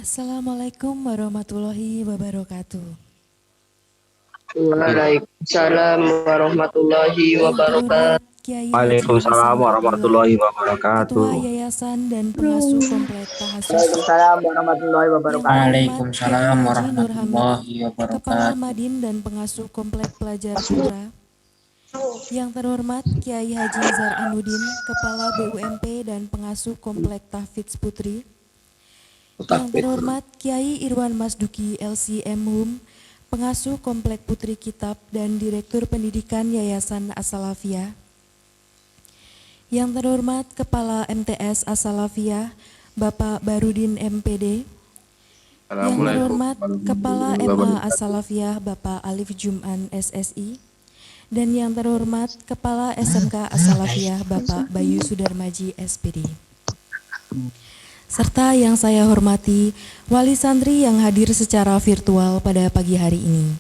Assalamualaikum warahmatullahi wabarakatuh. Waalaikumsalam warahmatullahi Yang terhormat wabarakatuh. Kiai Haji Waalaikumsalam Hasan Abdullah, warahmatullahi Ketua wabarakatuh. Yayasan dan Pengasuh Komplek Tahasus. Waalaikumsalam warahmatullahi Yang wabarakatuh. terhormat Kiai Waalaikumsalam Haji Nur Hamid, warahmatullahi Kepala wabarakatuh. Madin dan Pengasuh Komplek Pelajar Putra. Yang terhormat Kiai Haji Zar Anudin, Kepala BUMP dan Pengasuh Komplek Tahfidz Putri. Yang terhormat Kiai Irwan Masduki LCM Hum, Pengasuh Komplek Putri Kitab dan Direktur Pendidikan Yayasan As-Salafiyah. Yang terhormat Kepala MTS As-Salafiyah, Bapak Barudin MPD. Yang terhormat Kepala MA As-Salafiyah, Bapak Alif Jum'an SSI. Dan yang terhormat Kepala SMK As-Salafiyah, Bapak Bayu Sudarmaji SPD. Serta yang saya hormati wali santri yang hadir secara virtual pada pagi hari ini.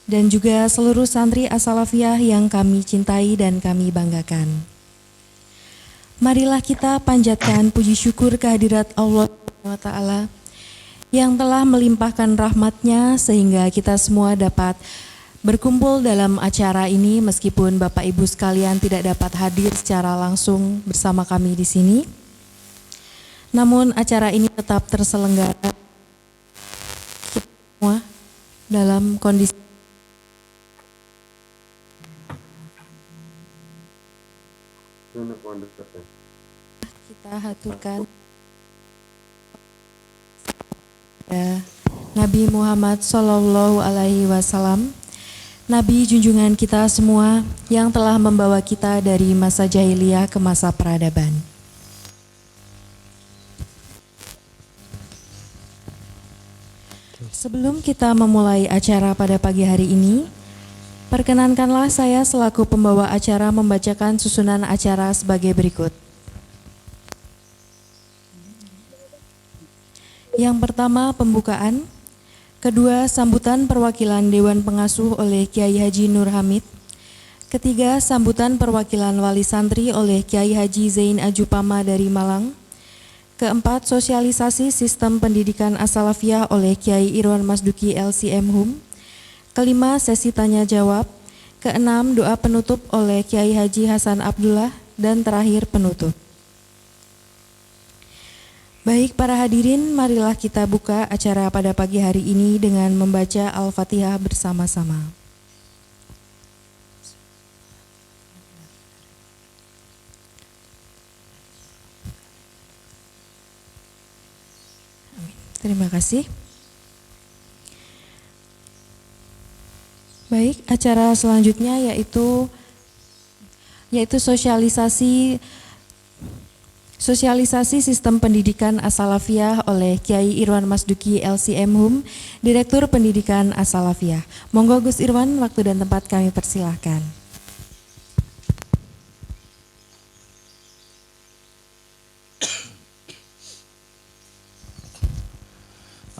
Dan juga seluruh santri As-Salafiyah yang kami cintai dan kami banggakan. Marilah kita panjatkan puji syukur kehadirat Allah SWT yang telah melimpahkan rahmat-Nya sehingga kita semua dapat berkumpul dalam acara ini meskipun Bapak Ibu sekalian tidak dapat hadir secara langsung bersama kami di sini. Namun acara ini tetap terselenggara kita semua dalam kondisi kita haturkan Nabi Muhammad Sallallahu Alaihi Wasallam, Nabi junjungan kita semua yang telah membawa kita dari masa jahiliyah ke masa peradaban. Sebelum kita memulai acara pada pagi hari ini, perkenankanlah saya selaku pembawa acara membacakan susunan acara sebagai berikut. Yang pertama, pembukaan. Kedua, sambutan perwakilan Dewan Pengasuh oleh Kiai Haji Nur Hamid. Ketiga, sambutan perwakilan Wali Santri oleh Kiai Haji Zain Ajupama dari Malang. Keempat, sosialisasi sistem pendidikan As-Salafiyah oleh Kiai Irwan Masduki LCM Hum. Kelima, sesi tanya jawab. Keenam, doa penutup oleh Kiai Haji Hasan Abdullah. Dan terakhir, penutup. Baik para hadirin, marilah kita buka acara pada pagi hari ini dengan membaca Al-Fatihah bersama-sama. Terima kasih. Baik, acara selanjutnya yaitu sosialisasi sistem pendidikan As-Salafiyah oleh Kiai Irwan Masduki LCM Hum, Direktur Pendidikan As-Salafiyah. Monggo Gus Irwan, waktu dan tempat kami persilahkan.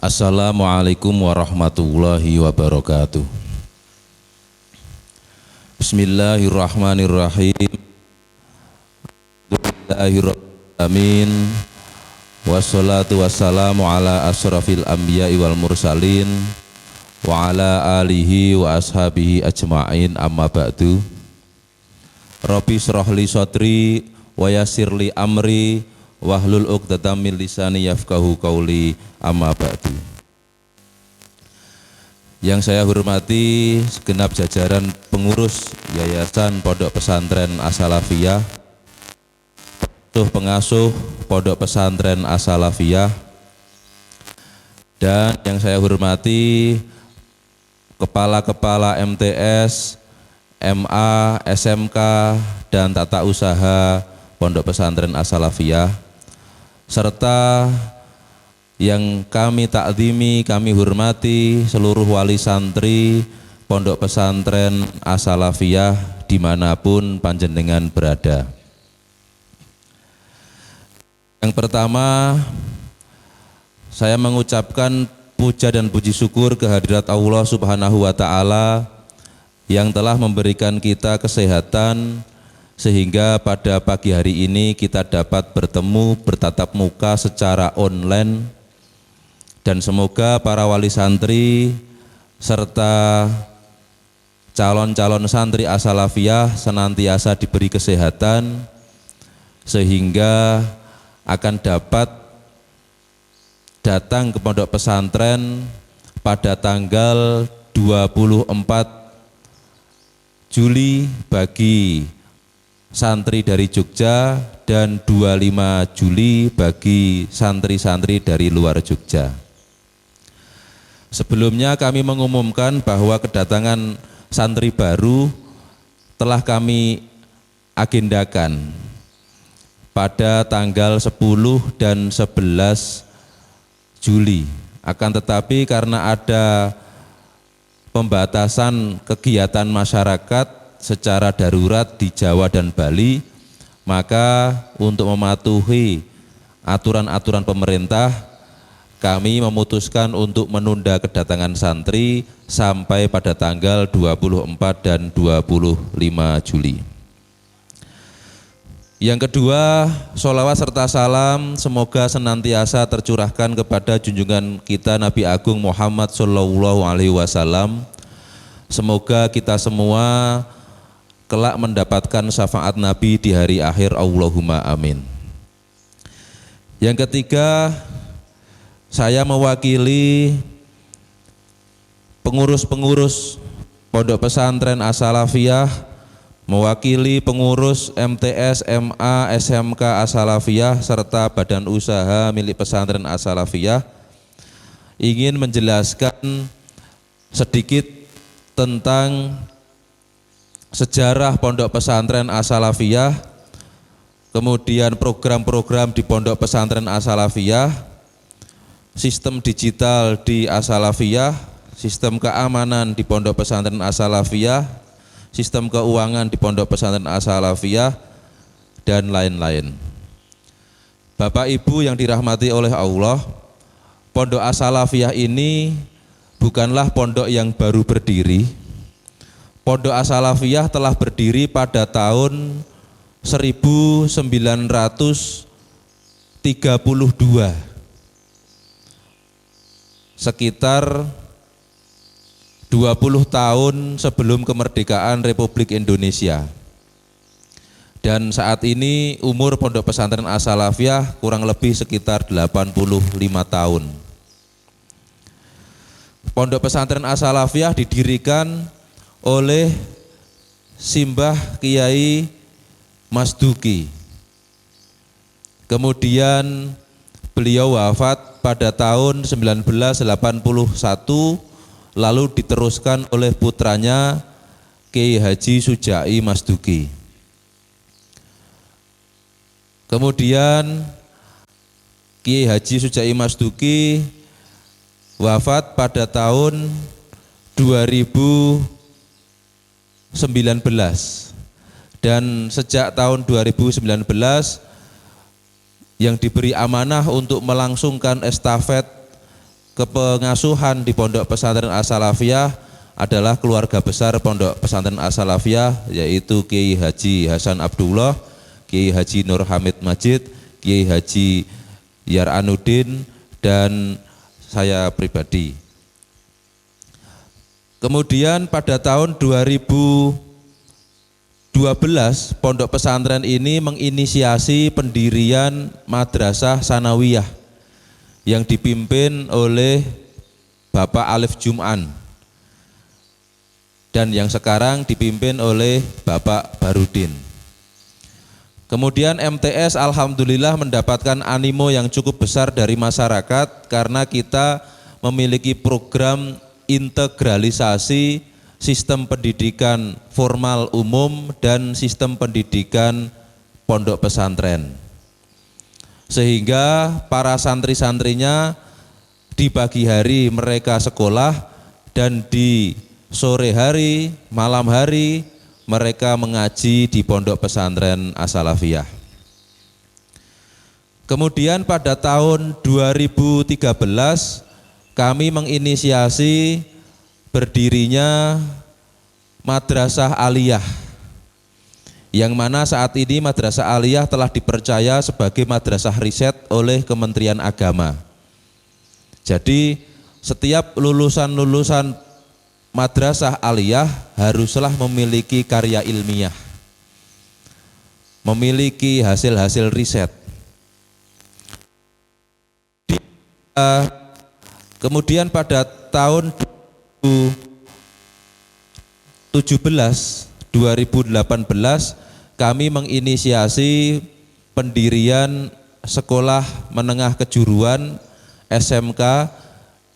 Assalamualaikum warahmatullahi wabarakatuh. Bismillahirrahmanirrahim. Alhamdulillahirrahmanirrahim. Wassalatu wassalamu ala asrafil anbiya'i wal mursalin wa ala alihi wa ashabihi ajma'in, amma ba'du. Rabbi shrahli sadri wa yassirli amri wahlul 'uqdatam min lisani yafqahu qauli, amma ba'du. Yang saya hormati segenap jajaran pengurus Yayasan Pondok Pesantren As-Salafiyah, pengasuh Pondok Pesantren As-Salafiyah, dan yang saya hormati kepala-kepala MTS, MA, SMK, dan tata usaha Pondok Pesantren As-Salafiyah, serta yang kami takzimi, kami hormati seluruh wali santri Pondok Pesantren As-Salafiyah dimanapun panjenengan berada. Yang pertama, saya mengucapkan puja dan puji syukur kehadirat Allah Subhanahu wa Ta'ala yang telah memberikan kita kesehatan sehingga pada pagi hari ini kita dapat bertemu bertatap muka secara online Dan semoga para wali santri serta calon-calon santri as-salafiyah senantiasa diberi kesehatan sehingga akan dapat datang ke pondok pesantren pada tanggal 24 Juli bagi santri dari Jogja dan 25 Juli bagi santri-santri dari luar Jogja. Sebelumnya kami mengumumkan bahwa kedatangan santri baru telah kami agendakan pada tanggal 10 dan 11 Juli. Akan tetapi karena ada pembatasan kegiatan masyarakat secara darurat di Jawa dan Bali, maka untuk mematuhi aturan-aturan pemerintah, kami memutuskan untuk menunda kedatangan santri sampai pada tanggal 24 dan 25 Juli. Yang kedua, sholawat serta salam semoga senantiasa tercurahkan kepada junjungan kita Nabi Agung Muhammad Sallallahu Alaihi Wasallam. Semoga kita semua kelak mendapatkan syafaat Nabi di hari akhir. Allahumma amin. Yang ketiga, saya mewakili pengurus-pengurus Pondok Pesantren As-Salafiyah, mewakili pengurus MTS, MA, SMK As-Salafiyah serta badan usaha milik pesantren As-Salafiyah, ingin menjelaskan sedikit tentang sejarah Pondok Pesantren As-Salafiyah, kemudian program-program di Pondok Pesantren As-Salafiyah, sistem digital di As-Salafiyah, sistem keamanan di Pondok Pesantren As-Salafiyah, sistem keuangan di Pondok Pesantren As-Salafiyah, dan lain-lain. Bapak Ibu yang dirahmati oleh Allah, Pondok As-Salafiyah ini bukanlah pondok yang baru berdiri. Pondok As-Salafiyah telah berdiri pada tahun 1932. Sekitar 20 tahun sebelum kemerdekaan Republik Indonesia. Dan saat ini umur Pondok Pesantren As-Salafiyah kurang lebih sekitar 85 tahun. Pondok Pesantren As-Salafiyah didirikan oleh Simbah Kiai Mas Duki. Kemudian beliau wafat pada tahun 1981, lalu diteruskan oleh putranya Kiai Haji Sujai Mas Duki. Kemudian Kiai Haji Sujai Mas Duki wafat pada tahun 2019, dan sejak tahun 2019 yang diberi amanah untuk melangsungkan estafet kepengasuhan di Pondok Pesantren As-Salafiyah adalah keluarga besar Pondok Pesantren As-Salafiyah, yaitu Kiai Haji Hasan Abdullah, Kiai Haji Nur Hamid Majid, Kiai Haji Yar Anudin, dan saya pribadi. Kemudian pada tahun 2012 Pondok Pesantren ini menginisiasi pendirian Madrasah Sanawiyah yang dipimpin oleh Bapak Alif Jum'an dan yang sekarang dipimpin oleh Bapak Barudin. Kemudian MTS alhamdulillah mendapatkan animo yang cukup besar dari masyarakat karena kita memiliki program integralisasi sistem pendidikan formal umum dan sistem pendidikan pondok pesantren. Sehingga para santri-santrinya di pagi hari mereka sekolah dan di sore hari, malam hari mereka mengaji di pondok pesantren As-Salafiyah. Kemudian pada tahun 2013 kami menginisiasi berdirinya Madrasah Aliyah, yang mana saat ini Madrasah Aliyah telah dipercaya sebagai madrasah riset oleh Kementerian Agama. Jadi setiap lulusan-lulusan madrasah aliyah haruslah memiliki karya ilmiah, memiliki hasil-hasil riset. Kemudian pada tahun 2018 kami menginisiasi pendirian sekolah menengah kejuruan SMK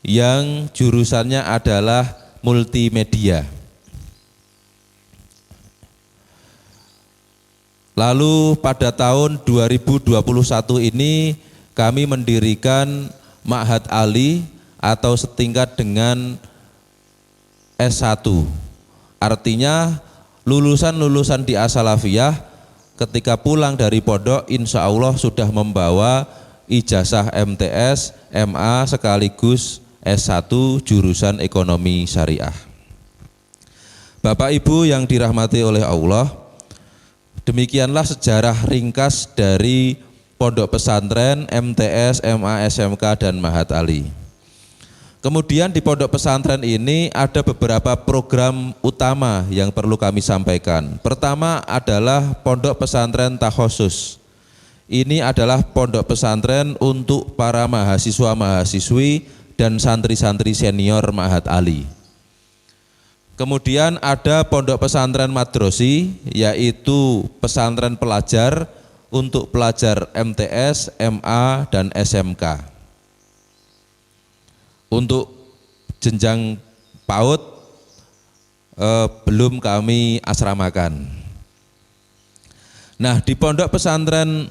yang jurusannya adalah multimedia. Lalu pada tahun 2021 ini kami mendirikan Ma'had Ali atau setingkat dengan S1. Artinya lulusan-lulusan di As-Salafiyah ketika pulang dari pondok insya Allah sudah membawa ijazah MTS, MA sekaligus S1 jurusan ekonomi syariah. Bapak Ibu yang dirahmati oleh Allah, demikianlah sejarah ringkas dari pondok pesantren, MTS, MA, SMK, dan Ma'had Ali. Kemudian di pondok pesantren ini ada beberapa program utama yang perlu kami sampaikan. Pertama adalah pondok pesantren takhusus. Ini adalah pondok pesantren untuk para mahasiswa-mahasiswi dan santri-santri senior Ma'had Ali. Kemudian ada pondok pesantren madrosi, yaitu pesantren pelajar untuk pelajar MTS, MA, dan SMK. Untuk jenjang PAUD belum kami asramakan. Nah, di pondok pesantren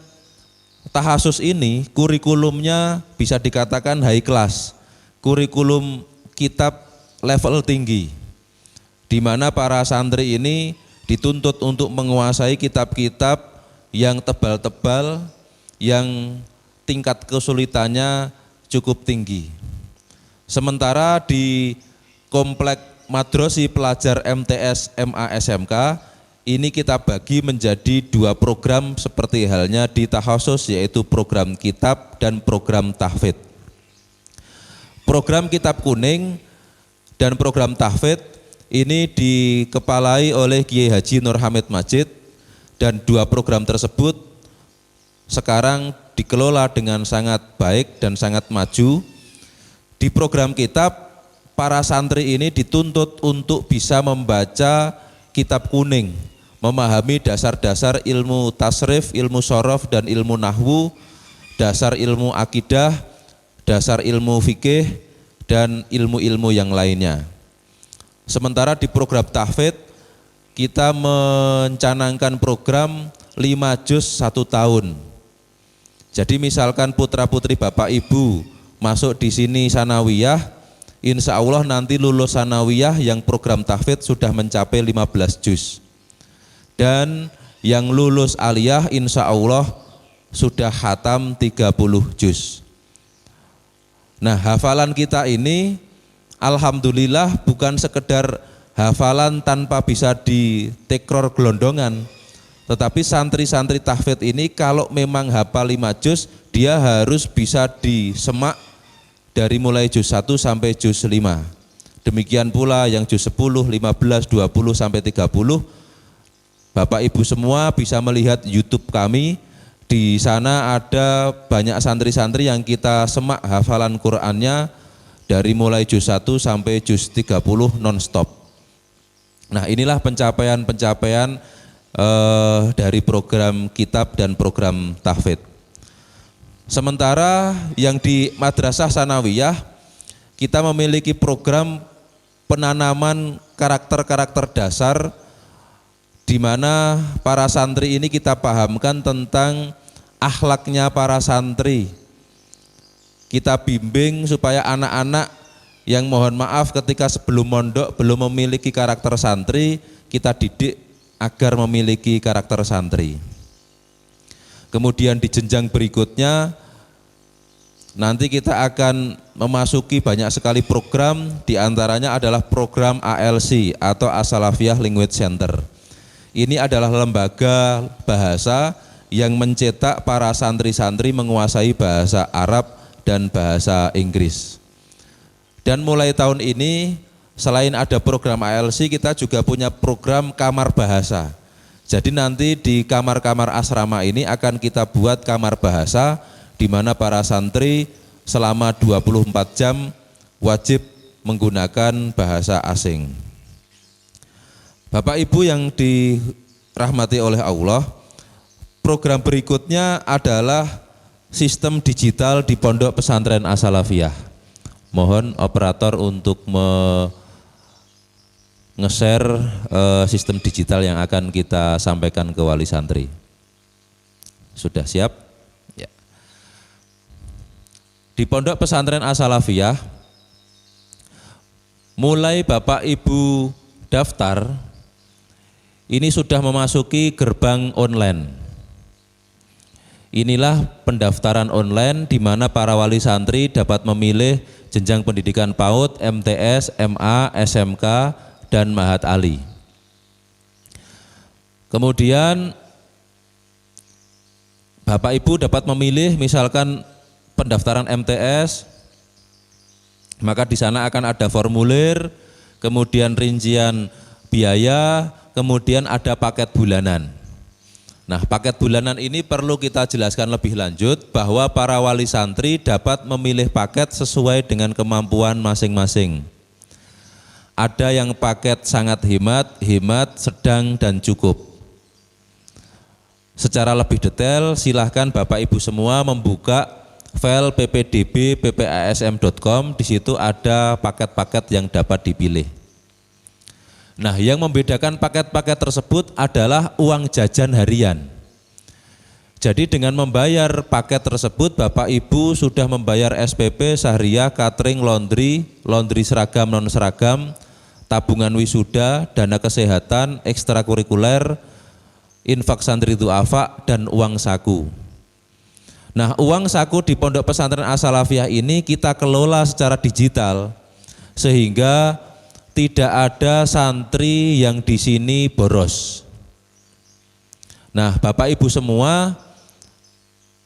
tahasus ini kurikulumnya bisa dikatakan high class, kurikulum kitab level tinggi, di mana para santri ini dituntut untuk menguasai kitab-kitab yang tebal-tebal, yang tingkat kesulitannya cukup tinggi. Sementara di komplek madrosi pelajar MTS, MA, SMK, ini kita bagi menjadi dua program seperti halnya di takhusus, yaitu program kitab dan program tahfidz. Program kitab kuning dan program tahfidz ini dikepalai oleh Kiai Haji Nur Hamid Majid, dan dua program tersebut sekarang dikelola dengan sangat baik dan sangat maju. Di program kitab, para santri ini dituntut untuk bisa membaca kitab kuning, memahami dasar-dasar ilmu tasrif, ilmu sorof, dan ilmu nahwu, dasar ilmu akidah, dasar ilmu fikih, dan ilmu-ilmu yang lainnya. Sementara di program tahfidz, kita mencanangkan program 5 juz 1 tahun. Jadi misalkan putra-putri Bapak Ibu masuk di sini sanawiyah, insya Allah nanti lulus sanawiyah yang program tahfidz sudah mencapai 15 juz. Dan yang lulus aliyah insya Allah sudah khatam 30 juz. Nah, hafalan kita ini alhamdulillah bukan sekedar hafalan tanpa bisa ditekror gelondongan, tetapi santri-santri tahfidz ini kalau memang hafal 5 juz, dia harus bisa disemak dari mulai juz 1 sampai juz 5. Demikian pula yang juz 10, 15, 20 sampai 30. Bapak Ibu semua bisa melihat YouTube kami. Di sana ada banyak santri-santri yang kita semak hafalan Qur'annya dari mulai juz 1 sampai juz 30 non-stop. Nah, inilah pencapaian-pencapaian dari program kitab dan program tahfidz. Sementara yang di madrasah sanawiyah, kita memiliki program penanaman karakter-karakter dasar, di mana para santri ini kita pahamkan tentang akhlaknya para santri. Kita bimbing supaya anak-anak yang mohon maaf ketika sebelum mondok belum memiliki karakter santri, kita didik agar memiliki karakter santri. Kemudian di jenjang berikutnya nanti kita akan memasuki banyak sekali program, diantaranya adalah program ALC atau As-Salafiyah Language Center. Ini adalah lembaga bahasa yang mencetak para santri-santri menguasai bahasa Arab dan bahasa Inggris. Dan mulai tahun ini selain ada program ALC, kita juga punya program kamar bahasa. Jadi nanti di kamar-kamar asrama ini akan kita buat kamar bahasa di mana para santri selama 24 jam wajib menggunakan bahasa asing. Bapak Ibu yang dirahmati oleh Allah, program berikutnya adalah sistem digital di Pondok Pesantren As-Salafiyah. Mohon operator untuk nge-share sistem digital yang akan kita sampaikan ke wali santri. Sudah siap? Ya. Di Pondok Pesantren As-Salafiyah, mulai Bapak Ibu daftar, ini sudah memasuki gerbang online. Inilah pendaftaran online di mana para wali santri dapat memilih jenjang pendidikan PAUD, MTS, MA, SMK, dan Mahat Ali. Kemudian Bapak Ibu dapat memilih misalkan pendaftaran MTS, maka di sana akan ada formulir, kemudian rincian biaya, kemudian ada paket bulanan. Nah, paket bulanan ini perlu kita jelaskan lebih lanjut bahwa para wali santri dapat memilih paket sesuai dengan kemampuan masing-masing. Ada yang paket sangat hemat, sedang, dan cukup. Secara lebih detail, silahkan Bapak Ibu semua membuka file ppdb ppasm.com, di situ ada paket-paket yang dapat dipilih. Nah, yang membedakan paket-paket tersebut adalah uang jajan harian. Jadi dengan membayar paket tersebut, Bapak Ibu sudah membayar SPP, Sahriyah, catering, laundry seragam, non seragam, tabungan wisuda, dana kesehatan, ekstrakurikuler, infak santri du'afa, dan uang saku. Nah, uang saku di Pondok Pesantren As-Salafiyah ini kita kelola secara digital, sehingga tidak ada santri yang di sini boros. Nah, Bapak Ibu semua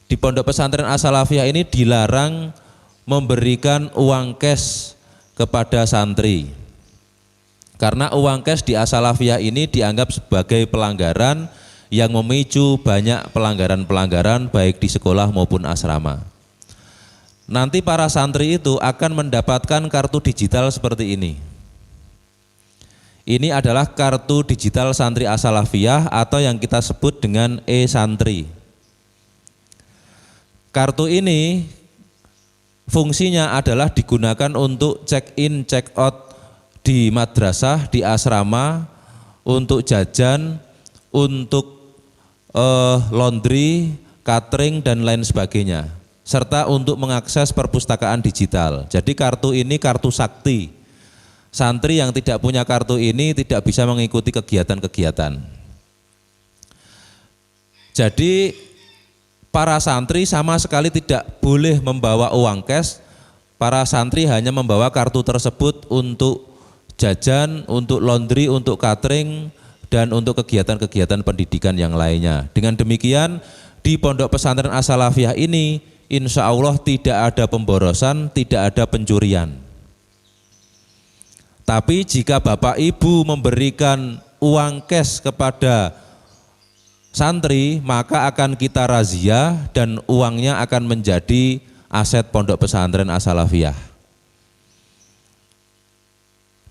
di Pondok Pesantren As-Salafiyah ini dilarang memberikan uang cash kepada santri. Karena uang cash di As-Salafiyah ini dianggap sebagai pelanggaran yang memicu banyak pelanggaran-pelanggaran baik di sekolah maupun asrama. Nanti para santri itu akan mendapatkan kartu digital seperti ini. Ini adalah kartu digital santri As-Salafiyah atau yang kita sebut dengan e-santri. Kartu ini fungsinya adalah digunakan untuk check-in, check-out di madrasah, di asrama, untuk jajan, untuk laundry, catering, dan lain sebagainya. Serta untuk mengakses perpustakaan digital. Jadi kartu ini kartu sakti. Santri yang tidak punya kartu ini tidak bisa mengikuti kegiatan-kegiatan. Jadi para santri sama sekali tidak boleh membawa uang cash. Para santri hanya membawa kartu tersebut untuk jajan, untuk laundry, untuk catering, dan untuk kegiatan-kegiatan pendidikan yang lainnya. Dengan demikian di Pondok Pesantren As-Salafiyah ini insya Allah tidak ada pemborosan, tidak ada pencurian. Tapi jika Bapak Ibu memberikan uang cash kepada santri, maka akan kita razia dan uangnya akan menjadi aset Pondok Pesantren As-Salafiyah.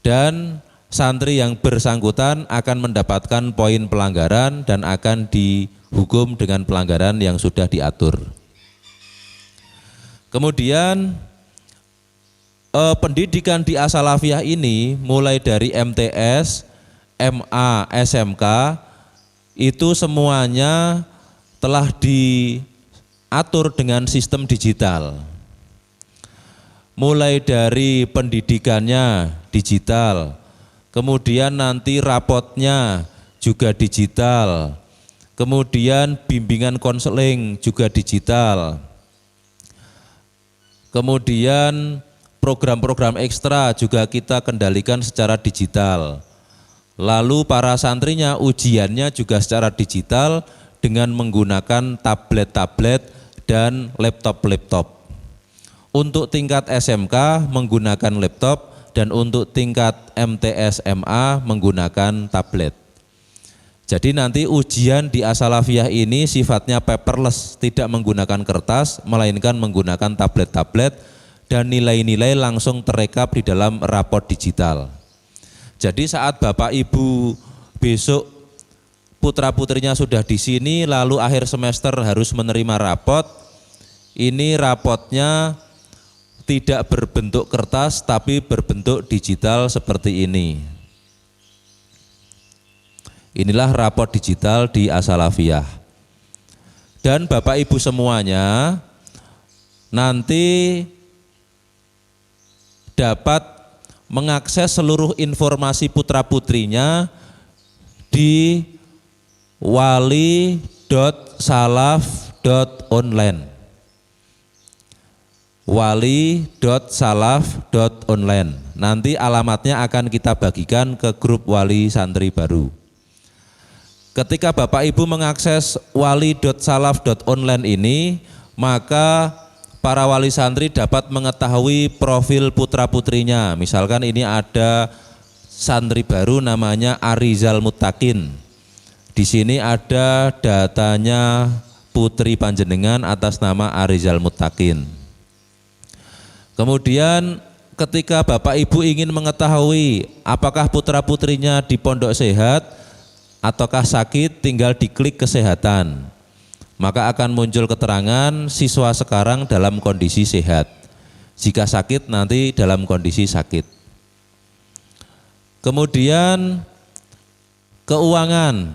Dan santri yang bersangkutan akan mendapatkan poin pelanggaran dan akan dihukum dengan pelanggaran yang sudah diatur. Kemudian pendidikan di As-Salafiyah ini mulai dari MTS, MA, SMK itu semuanya telah diatur dengan sistem digital. Mulai dari pendidikannya digital, kemudian nanti rapotnya juga digital, kemudian bimbingan konseling juga digital, kemudian program-program ekstra juga kita kendalikan secara digital. Lalu para santrinya ujiannya juga secara digital dengan menggunakan tablet-tablet dan laptop-laptop. Untuk tingkat SMK menggunakan laptop dan untuk tingkat MTSMA menggunakan tablet. Jadi nanti ujian di As-Salafiyah ini sifatnya paperless, tidak menggunakan kertas, melainkan menggunakan tablet-tablet dan nilai-nilai langsung terekap di dalam raport digital. Jadi saat Bapak Ibu besok putra-putrinya sudah di sini lalu akhir semester harus menerima raport, ini rapotnya tidak berbentuk kertas tapi berbentuk digital seperti ini. Inilah raport digital di As-Salafiyah. Dan Bapak Ibu semuanya nanti dapat mengakses seluruh informasi putra-putrinya di wali.salaf.online. wali.salaf.online. Nanti alamatnya akan kita bagikan ke grup wali santri baru. Ketika Bapak Ibu mengakses wali.salaf.online ini, maka para wali santri dapat mengetahui profil putra-putrinya. Misalkan ini ada santri baru namanya Arizal Muttaqin. Di sini ada datanya putri panjenengan atas nama Arizal Muttaqin. Kemudian ketika Bapak Ibu ingin mengetahui apakah putra-putrinya di pondok sehat ataukah sakit, tinggal diklik kesehatan. Maka akan muncul keterangan siswa sekarang dalam kondisi sehat. Jika sakit nanti dalam kondisi sakit. Kemudian keuangan.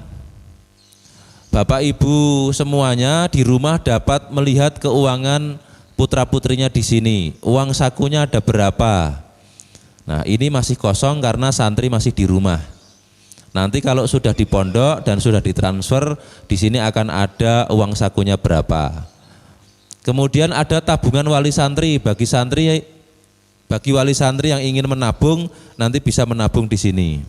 Bapak Ibu semuanya di rumah dapat melihat keuangan putra-putrinya di sini. Uang sakunya ada berapa? Nah, ini masih kosong karena santri masih di rumah. Nanti kalau sudah di pondok dan sudah ditransfer, di sini akan ada uang sakunya berapa. Kemudian ada tabungan wali santri, bagi wali santri yang ingin menabung nanti bisa menabung di sini.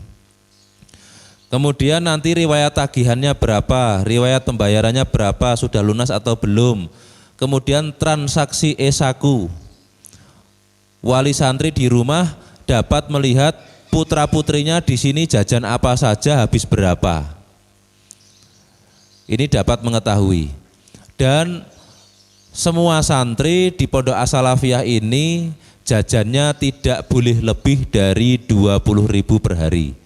Kemudian nanti riwayat tagihannya berapa, riwayat pembayarannya berapa, sudah lunas atau belum. Kemudian transaksi e-saku. Wali santri di rumah dapat melihat putra-putrinya di sini jajan apa saja, habis berapa. Ini dapat mengetahui. Dan semua santri di Pondok As-Salafiyah ini jajannya tidak boleh lebih dari 20.000 per hari.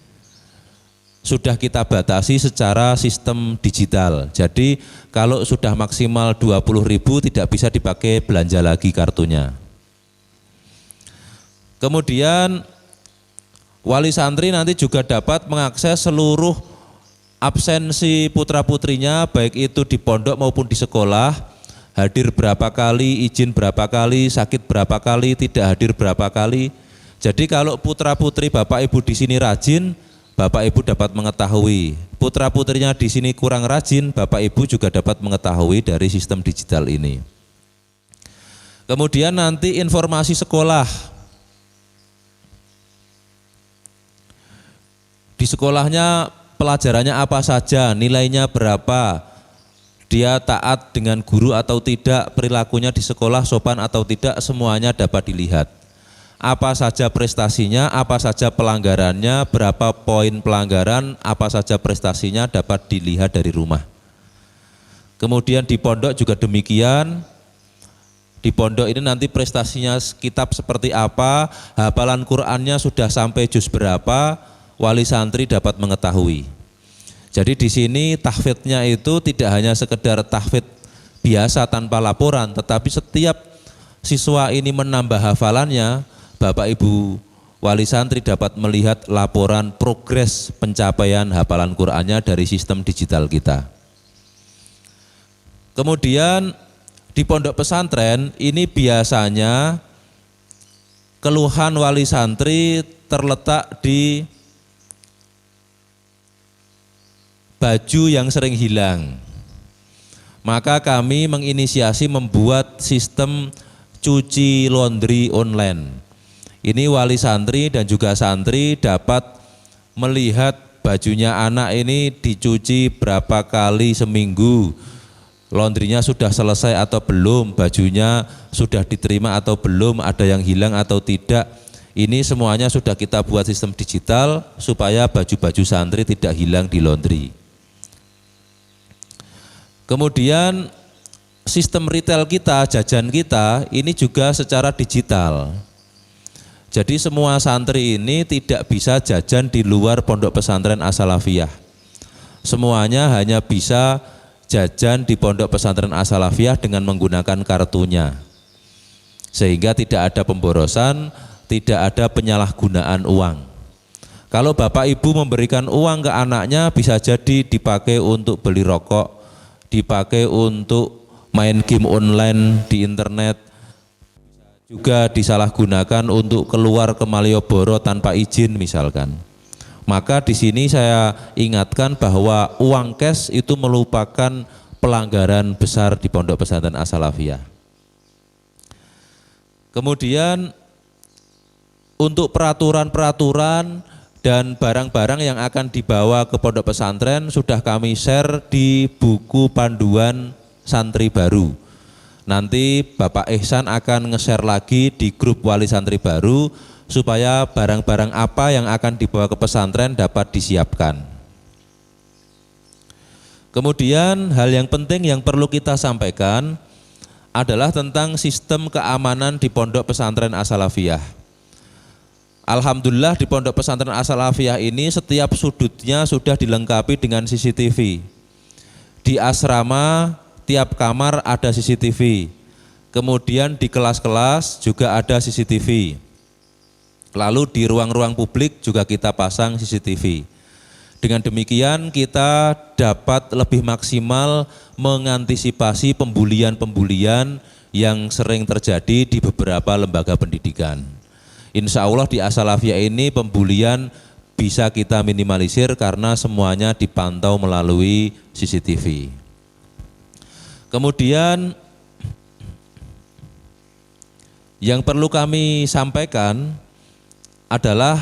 Sudah kita batasi secara sistem digital. Jadi kalau sudah maksimal 20.000 tidak bisa dipakai belanja lagi kartunya. Kemudian wali santri nanti juga dapat mengakses seluruh absensi putra-putrinya, baik itu di pondok maupun di sekolah, hadir berapa kali, izin berapa kali, sakit berapa kali, tidak hadir berapa kali. Jadi kalau putra-putri Bapak Ibu di sini rajin, Bapak Ibu dapat mengetahui. Putra-putrinya di sini kurang rajin, Bapak Ibu juga dapat mengetahui dari sistem digital ini. Kemudian nanti informasi sekolah. Di sekolahnya pelajarannya apa saja, nilainya berapa, dia taat dengan guru atau tidak, perilakunya di sekolah sopan atau tidak, semuanya dapat dilihat. Apa saja prestasinya, apa saja pelanggarannya, berapa poin pelanggaran, apa saja prestasinya dapat dilihat dari rumah. Kemudian di pondok juga demikian. Di pondok ini nanti prestasinya kitab seperti apa, hafalan Qur'annya sudah sampai juz berapa, wali santri dapat mengetahui. Jadi di sini tahfidnya itu tidak hanya sekedar tahfid biasa tanpa laporan, tetapi setiap siswa ini menambah hafalannya, Bapak Ibu wali santri dapat melihat laporan progres pencapaian hafalan Qur'annya dari sistem digital kita. Kemudian di pondok pesantren ini biasanya keluhan wali santri terletak di baju yang sering hilang. Maka kami menginisiasi membuat sistem cuci laundry online. Ini wali santri dan juga santri dapat melihat bajunya anak ini dicuci berapa kali seminggu, laundrynya sudah selesai atau belum, bajunya sudah diterima atau belum, ada yang hilang atau tidak. Ini semuanya sudah kita buat sistem digital supaya baju-baju santri tidak hilang di laundry. Kemudian sistem retail kita, jajan kita ini juga secara digital. Jadi semua santri ini tidak bisa jajan di luar Pondok Pesantren As-Salafiyah. Semuanya hanya bisa jajan di Pondok Pesantren As-Salafiyah dengan menggunakan kartunya. Sehingga tidak ada pemborosan, tidak ada penyalahgunaan uang. Kalau Bapak Ibu memberikan uang ke anaknya bisa jadi dipakai untuk beli rokok, dipakai untuk main game online di internet, juga disalahgunakan untuk keluar ke Malioboro tanpa izin misalkan. Maka di sini saya ingatkan bahwa uang cash itu merupakan pelanggaran besar di Pondok Pesantren As-Salafiyah. Kemudian untuk peraturan-peraturan dan barang-barang yang akan dibawa ke pondok pesantren sudah kami share di buku panduan santri baru. Nanti Bapak Ihsan akan nge-share lagi di grup wali santri baru supaya barang-barang apa yang akan dibawa ke pesantren dapat disiapkan. Kemudian hal yang penting yang perlu kita sampaikan adalah tentang sistem keamanan di Pondok Pesantren As-Salafiyah. Alhamdulillah di Pondok Pesantren As-Salafiyah ini setiap sudutnya sudah dilengkapi dengan CCTV. Di asrama tiap kamar ada CCTV. Kemudian di kelas-kelas juga ada CCTV. Lalu di ruang-ruang publik juga kita pasang CCTV. Dengan demikian kita dapat lebih maksimal mengantisipasi pembulian-pembulian yang sering terjadi di beberapa lembaga pendidikan. Insya Allah di As-Salafiyah ini pembulian bisa kita minimalisir karena semuanya dipantau melalui CCTV. Kemudian yang perlu kami sampaikan adalah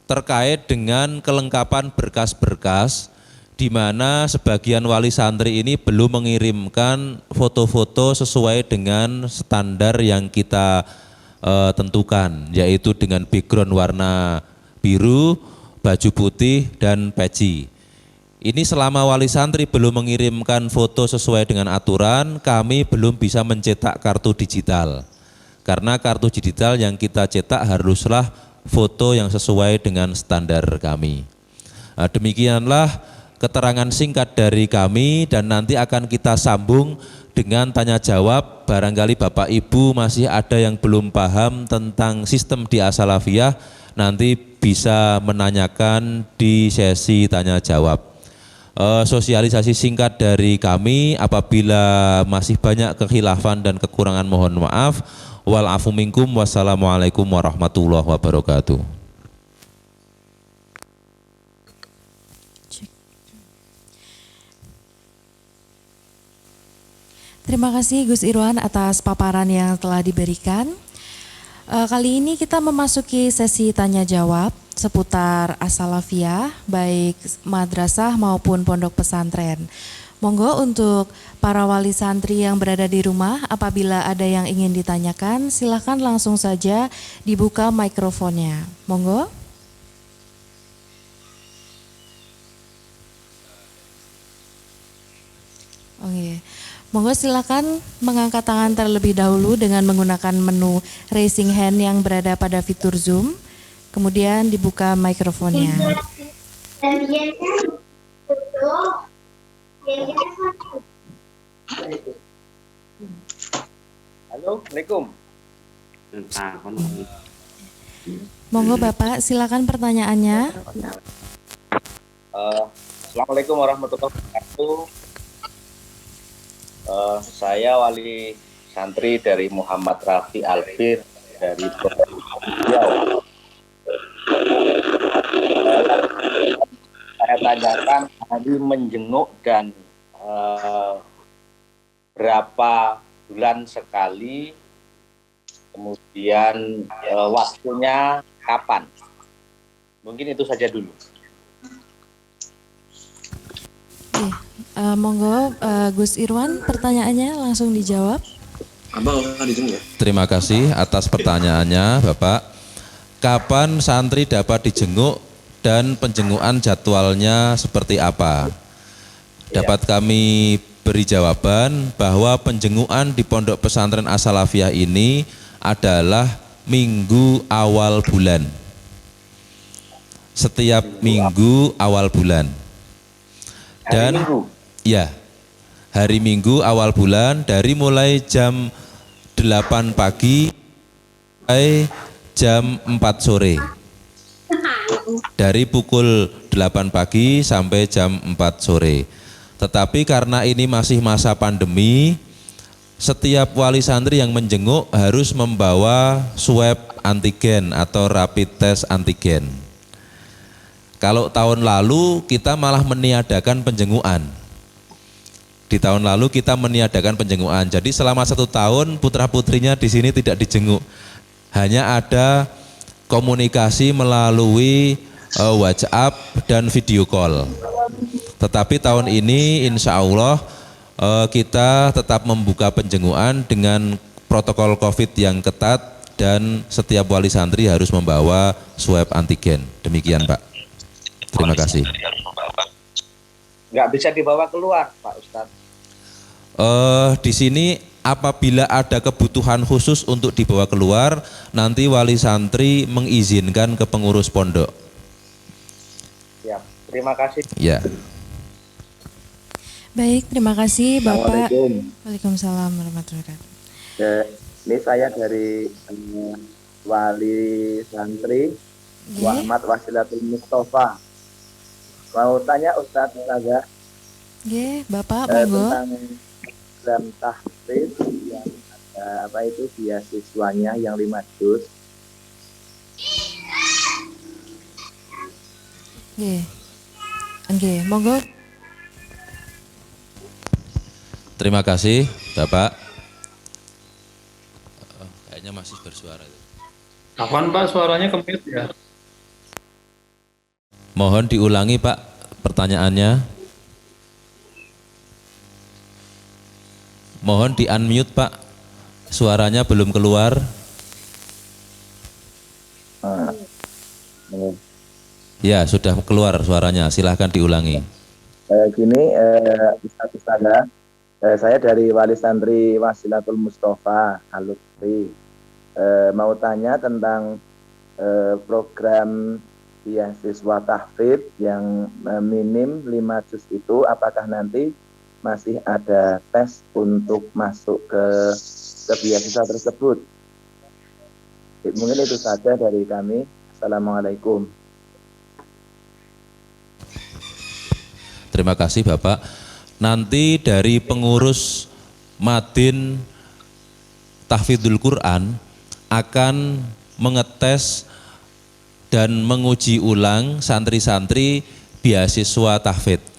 terkait dengan kelengkapan berkas-berkas di mana sebagian wali santri ini belum mengirimkan foto-foto sesuai dengan standar yang kita tentukan, yaitu dengan background warna biru, baju putih, dan peci. Ini selama wali santri belum mengirimkan foto sesuai dengan aturan, kami belum bisa mencetak kartu digital. Karena kartu digital yang kita cetak haruslah foto yang sesuai dengan standar kami. Nah, demikianlah keterangan singkat dari kami dan nanti akan kita sambung dengan tanya jawab. Barangkali Bapak Ibu masih ada yang belum paham tentang sistem di As-Salafiyah, nanti bisa menanyakan di sesi tanya jawab. Sosialisasi singkat dari kami, apabila masih banyak kekhilafan dan kekurangan mohon maaf. Wal afu minkum, wassalamualaikum warahmatullahi wabarakatuh. Terima kasih Gus Irwan atas paparan yang telah diberikan. Kali ini kita memasuki sesi tanya jawab seputar As-Salafiyah, baik madrasah maupun pondok pesantren. Monggo untuk para wali santri yang berada di rumah, apabila ada yang ingin ditanyakan, silakan langsung saja dibuka mikrofonnya. Monggo. Oke. Monggo silakan mengangkat tangan terlebih dahulu dengan menggunakan menu raising hand yang berada pada fitur Zoom. Kemudian dibuka mikrofonnya. Halo, Assalamualaikum. Monggo Bapak, silakan pertanyaannya. Assalamualaikum warahmatullahi wabarakatuh. Saya wali santri dari Muhammad Rafi Albir dari Riau. Saya tanyakan hari menjenguk dan berapa bulan sekali, kemudian waktunya kapan? Mungkin itu saja dulu. Monggo Gus Irwan, pertanyaannya langsung dijawab. Terima kasih atas pertanyaannya, Bapak. Kapan santri dapat dijenguk dan penjengukan jadwalnya seperti apa? Dapat kami beri jawaban bahwa penjengukan di Pondok Pesantren As-Salafiyah ini adalah minggu awal bulan. Setiap minggu awal bulan. Dan ya, hari Minggu awal bulan dari mulai jam 8 pagi sampai jam 4 sore. Dari pukul 8 pagi sampai jam 4 sore. Tetapi karena ini masih masa pandemi, setiap wali santri yang menjenguk harus membawa swab antigen atau rapid test antigen. Kalau tahun lalu kita malah meniadakan penjengukan. Di tahun lalu kita meniadakan penjengukan. Jadi selama 1 tahun putra-putrinya di sini tidak dijenguk. Hanya ada komunikasi melalui WhatsApp dan video call. Tetapi tahun ini insya Allah kita tetap membuka penjengukan dengan protokol COVID yang ketat dan setiap wali santri harus membawa swab antigen. Demikian Pak. Terima kasih. Nggak bisa dibawa keluar, Pak Ustadz. Di sini apabila ada kebutuhan khusus untuk dibawa keluar, nanti wali santri mengizinkan ke pengurus pondok. Ya, terima kasih. Ya. Baik, terima kasih Bapak. Assalamualaikum. Waalaikumsalam warahmatullahi wabarakatuh. Ini saya dari Wali Santri Muhammad Wasilatul Mustafa. Mau tanya Ustadz Ustazah Oke, Bapak monggo. tentang program tahfiz yang ada apa itu beasiswanya yang 5 juz. Oke, monggo. Terima kasih Bapak. Kayaknya masih bersuara. Kapan Pak suaranya ke-mute ya? Mohon diulangi Pak pertanyaannya. Mohon di-unmute Pak. Suaranya belum keluar. Ya, sudah keluar suaranya. Silahkan diulangi. Gini Ustadz Ustazah, saya dari Wali Santri Wasilatul Mustafa Al-Lutfi. Mau tanya tentang program beasiswa tahfidz yang minim 5 juz itu, apakah nanti masih ada tes untuk masuk ke beasiswa tersebut? Mungkin itu saja dari kami. Assalamualaikum. Terima kasih Bapak. Nanti dari pengurus Madin Tahfidzul Quran akan mengetes dan menguji ulang santri-santri beasiswa tahfidz.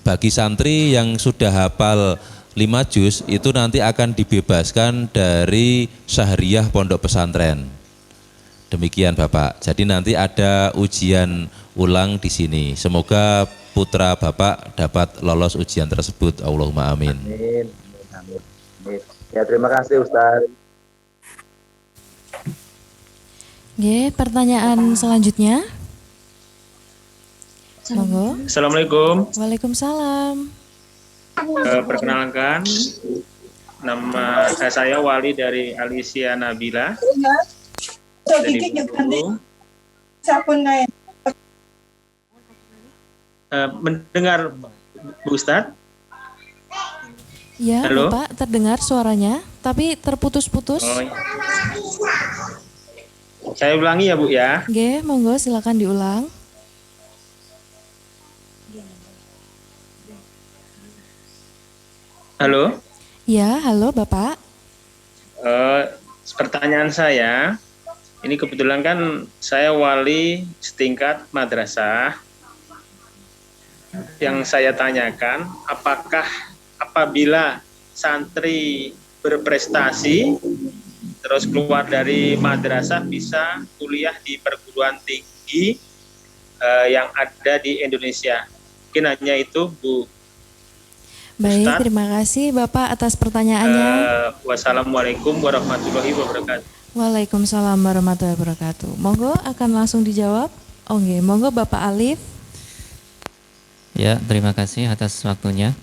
Bagi santri yang sudah hafal 5 juz itu nanti akan dibebaskan dari syahriyah pondok pesantren. Demikian Bapak. Jadi nanti ada ujian ulang di sini. Semoga putra Bapak dapat lolos ujian tersebut. Allahumma amin. Amin. Amin. Amin. Ya, terima kasih Ustaz. Oke, pertanyaan selanjutnya. Monggo. Assalamualaikum. Waalaikumsalam. Perkenalkan, nama saya Wali dari Alicia Nabila dari Bengkulu. Mendengar Bu Ustadz? Ya, Halo? Bapak terdengar suaranya, tapi terputus-putus. Oh, iya. Saya ulangi ya Bu ya. Oke, monggo silakan diulang. Halo. Ya, halo Bapak. Pertanyaan saya, ini kebetulan kan saya wali setingkat madrasah. Yang saya tanyakan, apakah apabila santri berprestasi terus keluar dari madrasah bisa kuliah di perguruan tinggi yang ada di Indonesia? Mungkin hanya itu Bu. Baik, Ustadz. terima kasih Bapak atas pertanyaannya. Wassalamualaikum warahmatullahi wabarakatuh. Waalaikumsalam warahmatullahi wabarakatuh. Monggo akan langsung dijawab. Oke, monggo Bapak Alif. Ya, terima kasih atas waktunya.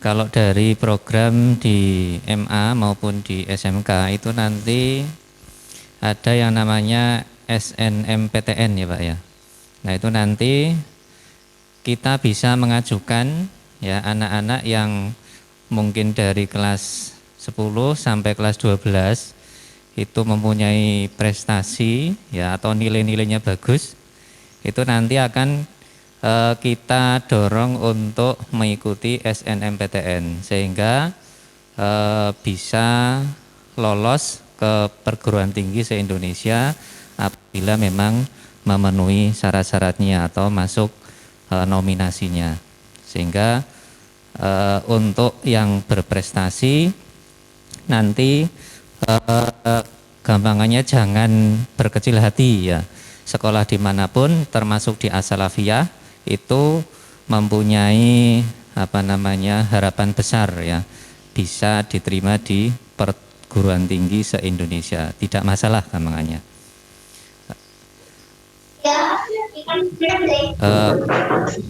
Kalau dari program di MA maupun di SMK itu nanti ada yang namanya SNMPTN ya Pak ya. Nah itu nanti kita bisa mengajukan ya anak-anak yang mungkin dari kelas 10 sampai kelas 12 itu mempunyai prestasi ya atau nilai-nilainya bagus, itu nanti akan kita dorong untuk mengikuti SNMPTN sehingga bisa lolos ke perguruan tinggi se-Indonesia apabila memang memenuhi syarat-syaratnya atau masuk nominasinya. Sehingga untuk yang berprestasi nanti gampangannya jangan berkecil hati ya. Sekolah dimanapun termasuk di As-Salafiyah itu mempunyai harapan besar ya bisa diterima di perguruan tinggi se-Indonesia, tidak masalah gampangannya.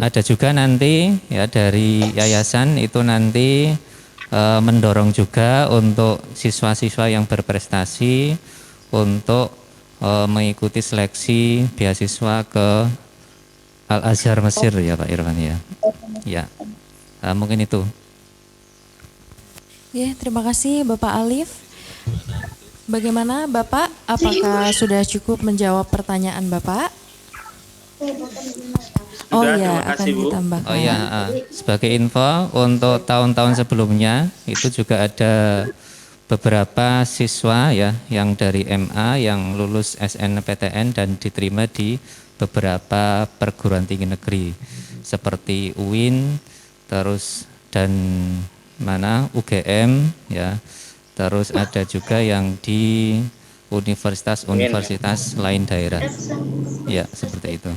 Ada juga nanti ya dari yayasan itu nanti mendorong juga untuk siswa-siswa yang berprestasi untuk mengikuti seleksi beasiswa ke Al-Azhar Mesir ya Pak Irwan ya. Ya, mungkin itu. Ya, terima kasih Bapak Alif. Bagaimana Bapak? Apakah sudah cukup menjawab pertanyaan Bapak? Oh Sudah, ya, terima akan kasih, Bu. ditambahkan. Oh ya, sebagai info untuk tahun-tahun sebelumnya itu juga ada beberapa siswa ya yang dari MA yang lulus SNPTN dan diterima di beberapa perguruan tinggi negeri seperti UIN, terus dan UGM ya. Terus ada juga yang di universitas-universitas lain daerah. Ya, seperti itu.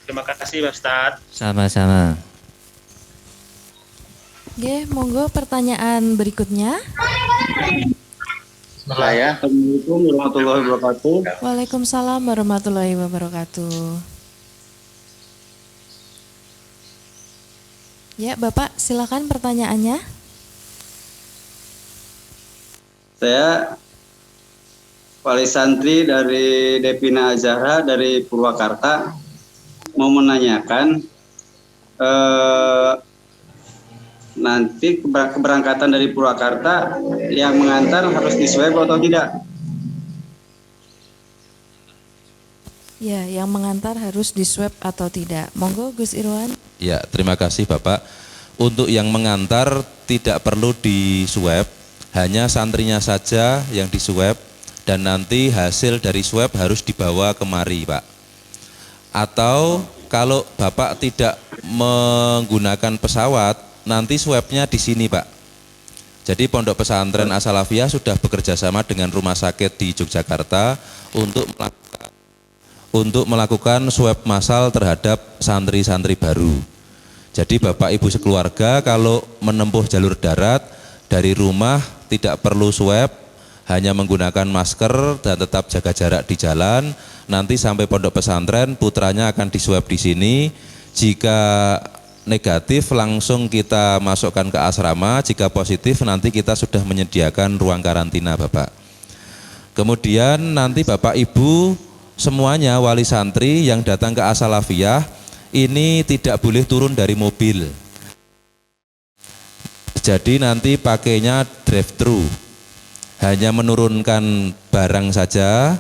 Terima kasih Pak Ustadz. Sama-sama. Oke, monggo pertanyaan berikutnya. Saya. Assalamualaikum warahmatullahi wabarakatuh. Waalaikumsalam warahmatullahi wabarakatuh. Ya, Bapak, silakan pertanyaannya. Saya wali santri dari Depina Azhara dari Purwakarta mau menanyakan nanti keberangkatan dari Purwakarta yang mengantar harus diswab atau tidak? Ya, yang mengantar harus diswab atau tidak. Monggo Gus Irwan. Ya, terima kasih Bapak. Untuk yang mengantar tidak perlu diswab, hanya santrinya saja yang diswab dan nanti hasil dari swab harus dibawa kemari Pak. Atau kalau Bapak tidak menggunakan pesawat, nanti swabnya di sini Pak. Jadi Pondok Pesantren As-Salafiyah sudah bekerja sama dengan rumah sakit di Yogyakarta untuk melakukan swab massal terhadap santri-santri baru. Jadi Bapak Ibu sekeluarga kalau menempuh jalur darat dari rumah tidak perlu swab, hanya menggunakan masker dan tetap jaga jarak di jalan. Nanti sampai pondok pesantren putranya akan diswab di sini. Jika negatif langsung kita masukkan ke asrama, jika positif nanti kita sudah menyediakan ruang karantina Bapak. Kemudian nanti Bapak Ibu semuanya wali santri yang datang ke As-Salafiyah ini tidak boleh turun dari mobil. Jadi nanti pakainya drive-thru, hanya menurunkan barang saja,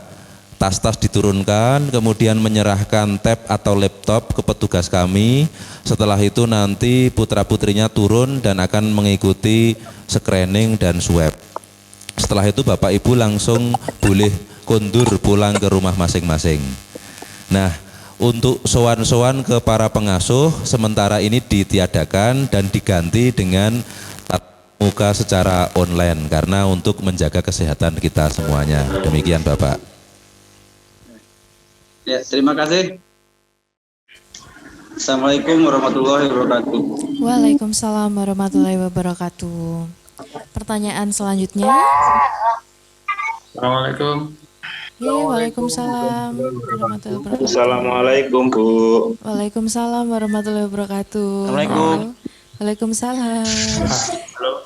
tas-tas diturunkan, kemudian menyerahkan tab atau laptop ke petugas kami. Setelah itu nanti putra-putrinya turun dan akan mengikuti screening dan swab. Setelah itu Bapak Ibu langsung boleh kondur pulang ke rumah masing-masing. Nah, untuk sowan-sowan ke para pengasuh sementara ini ditiadakan dan diganti dengan muka secara online karena untuk menjaga kesehatan kita semuanya. Demikian Bapak. Ya, terima kasih. Assalamualaikum warahmatullahi wabarakatuh. Waalaikumsalam warahmatullahi wabarakatuh. Pertanyaan selanjutnya. Assalamualaikum. Waalaikumsalam warahmatullahi wabarakatuh. Assalamualaikum Bu. Waalaikumsalam warahmatullahi wabarakatuh. Assalamualaikum. Halo. Waalaikumsalam.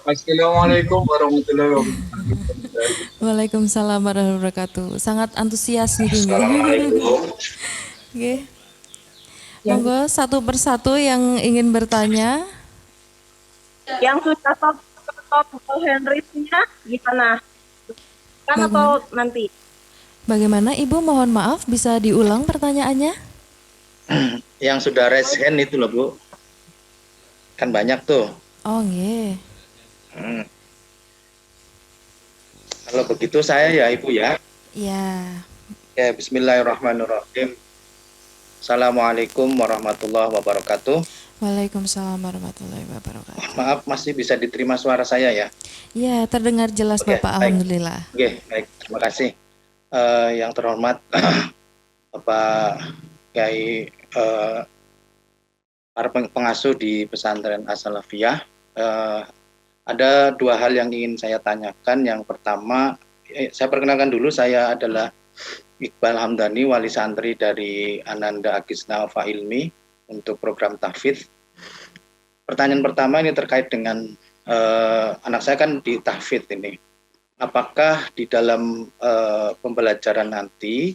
Assalamualaikum warahmatullahi wabarakatuh. Waalaikumsalam warahmatullahi wabarakatuh. Sangat antusias nih kayaknya. Assalamualaikum. Oke. Monggo satu persatu yang ingin bertanya. Yang sudah top Henry-nya gimana? Kan atau nanti? Bagaimana Ibu, mohon maaf bisa diulang pertanyaannya? Yang sudah raise hand itu loh Bu. Kan banyak tuh. Oh nggih. Kalau begitu saya ya Ibu ya. Ya. Ya, bismillahirrahmanirrahim. Assalamualaikum warahmatullahi wabarakatuh. Waalaikumsalam warahmatullahi wabarakatuh. Maaf, masih bisa diterima suara saya ya? Ya, terdengar jelas Oke, Bapak, baik. alhamdulillah. Oke, baik. Terima kasih. Yang terhormat Bapak Kiai para pengasuh di pesantren As-Salafiyah. Ada dua hal yang ingin saya tanyakan. Yang pertama, saya perkenalkan dulu, saya adalah Iqbal Hamdani, wali santri dari Ananda Agisna Fahilmi untuk program tahfidz. Pertanyaan pertama ini terkait dengan anak saya kan di tahfidz ini. Apakah di dalam pembelajaran nanti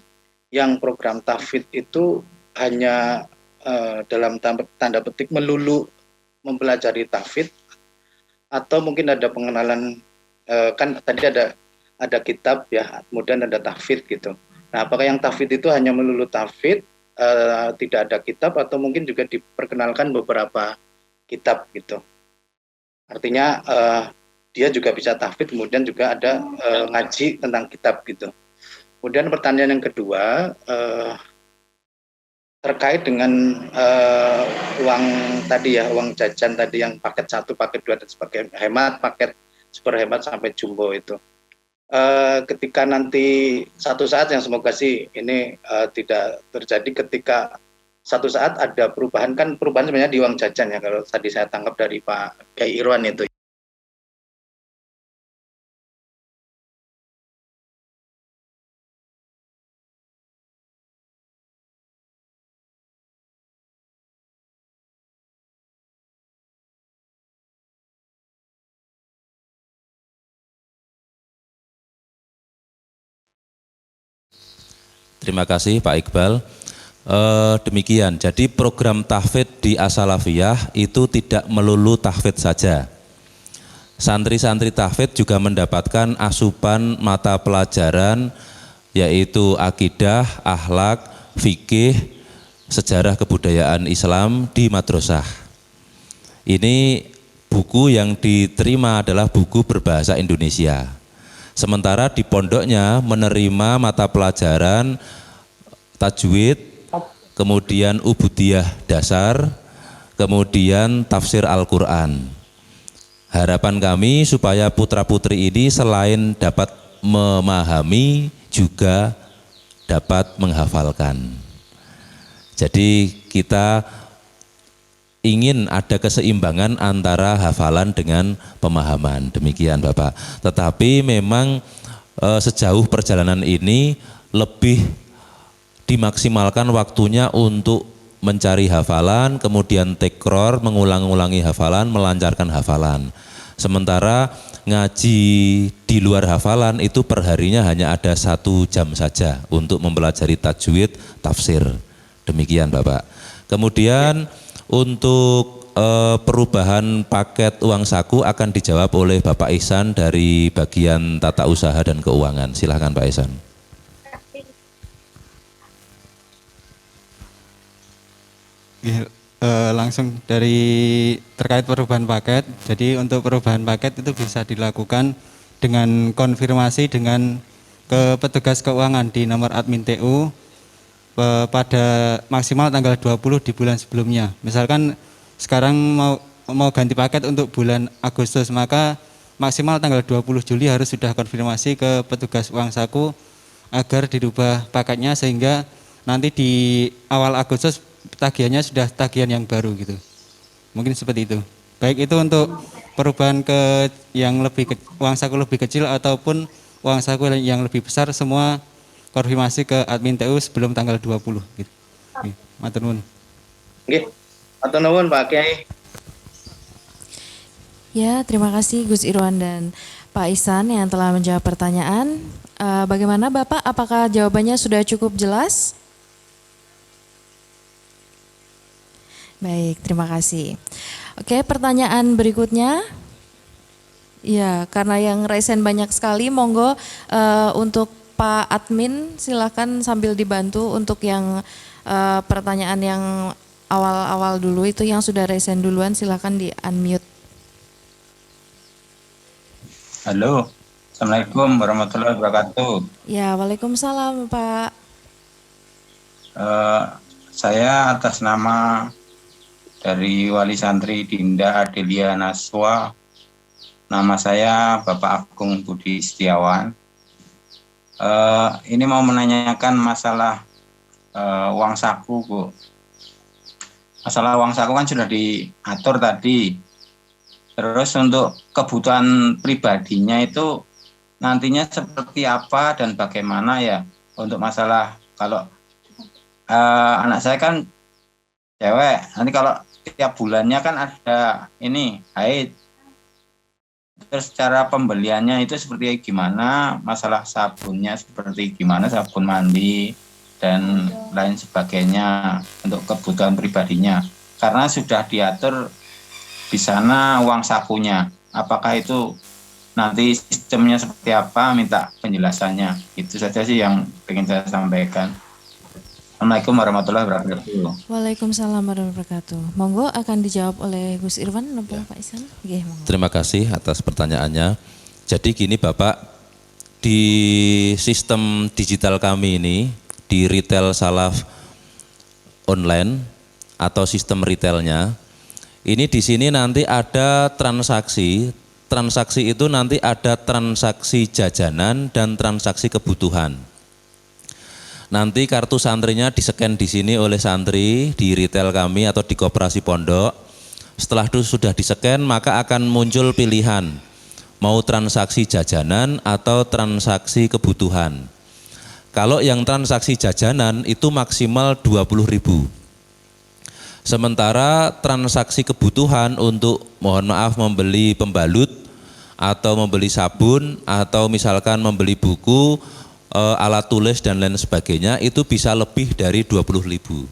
yang program tahfidz itu hanya dalam tanda petik melulu mempelajari tahfidz, atau mungkin ada pengenalan, kan tadi ada kitab ya, kemudian ada tahfidz gitu. Nah, apakah yang tahfidz itu hanya melulu tahfidz, tidak ada kitab, atau mungkin juga diperkenalkan beberapa kitab gitu. Artinya dia juga bisa tahfidz, kemudian juga ada ngaji tentang kitab gitu. Kemudian pertanyaan yang kedua, terkait dengan uang tadi ya, uang jajan tadi yang paket 1, paket 2 dan sebagainya, hemat, paket super hemat sampai jumbo itu. Ketika nanti satu saat, yang semoga sih ini tidak terjadi, ketika satu saat ada perubahan, kan perubahan sebenarnya di uang jajan ya, kalau tadi saya tangkap dari Pak Kiai Irwan itu. Terima kasih Pak Iqbal. Demikian, jadi program tahfidz di As-Salafiyah itu tidak melulu tahfidz saja. Santri-santri tahfidz juga mendapatkan asupan mata pelajaran yaitu akidah, akhlak, fikih, sejarah kebudayaan Islam di madrasah. Ini buku yang diterima adalah buku berbahasa Indonesia. Sementara di pondoknya menerima mata pelajaran tajwid, kemudian ubudiyah dasar, kemudian tafsir Al-Quran. Harapan kami supaya putra-putri ini selain dapat memahami juga dapat menghafalkan. Jadi kita ingin ada keseimbangan antara hafalan dengan pemahaman. Demikian Bapak. Tetapi memang sejauh perjalanan ini lebih dimaksimalkan waktunya untuk mencari hafalan, kemudian takror, mengulang-ulangi hafalan, melancarkan hafalan. Sementara ngaji di luar hafalan itu perharinya hanya ada 1 jam saja untuk mempelajari tajwid, tafsir. Demikian Bapak. Kemudian untuk perubahan paket uang saku akan dijawab oleh Bapak Ihsan dari bagian tata usaha dan keuangan. Silahkan Pak Ihsan. Langsung dari terkait perubahan paket. Jadi untuk perubahan paket itu bisa dilakukan dengan konfirmasi dengan ke petugas keuangan di nomor admin TU pada maksimal tanggal 20 di bulan sebelumnya. Misalkan sekarang mau ganti paket untuk bulan Agustus, maka maksimal tanggal 20 Juli harus sudah konfirmasi ke petugas uang saku agar dirubah paketnya, sehingga nanti di awal Agustus tagihannya sudah tagihan yang baru gitu. Mungkin seperti itu. Baik itu untuk perubahan ke yang uang saku lebih kecil ataupun uang saku yang lebih besar, semua konfirmasi ke admin TU sebelum tanggal 20 gitu. Oke, matur nuwun. Nggih. Matur nuwun Pak Kiai. Ya, terima kasih Gus Irwan dan Pak Ihsan yang telah menjawab pertanyaan. Bagaimana Bapak, apakah jawabannya sudah cukup jelas? Baik, terima kasih. Oke, pertanyaan berikutnya. Ya, karena yang resen banyak sekali, monggo untuk Pak Admin silakan sambil dibantu untuk yang pertanyaan yang awal-awal dulu itu yang sudah resen duluan silakan di unmute. Halo, Assalamualaikum warahmatullahi wabarakatuh. Ya, waalaikumsalam Pak. Saya atas nama dari Wali Santri Dinda Adelia Naswa, nama saya Bapak Agung Budi Setiawan. Ini mau menanyakan masalah uang saku, Bu. Masalah uang saku kan sudah diatur tadi. Terus untuk kebutuhan pribadinya itu nantinya seperti apa dan bagaimana ya untuk masalah kalau anak saya kan cewek, nanti kalau tiap bulannya kan ada ini haid. Terus cara pembeliannya itu seperti gimana, masalah sabunnya seperti gimana, sabun mandi dan lain sebagainya untuk kebutuhan pribadinya. Karena sudah diatur di sana uang sakunya, apakah itu nanti sistemnya seperti apa, minta penjelasannya. Itu saja sih yang ingin saya sampaikan. Assalamualaikum warahmatullahi wabarakatuh. Waalaikumsalam warahmatullahi wabarakatuh. Monggo akan dijawab oleh Gus Irwan atau Pak Ihsan. Nggih, monggo. Terima kasih atas pertanyaannya. Jadi gini Bapak, di sistem digital kami ini, di retail salaf online atau sistem retailnya, ini di sini nanti ada transaksi. Transaksi itu nanti ada transaksi jajanan dan transaksi kebutuhan. Nanti kartu santrinya di-scan di sini oleh santri di retail kami atau di koperasi pondok. Setelah itu sudah di-scan, maka akan muncul pilihan mau transaksi jajanan atau transaksi kebutuhan. Kalau yang transaksi jajanan itu maksimal 20.000. Sementara transaksi kebutuhan untuk mohon maaf membeli pembalut atau membeli sabun atau misalkan membeli buku, alat tulis dan lain sebagainya itu bisa lebih dari 20.000.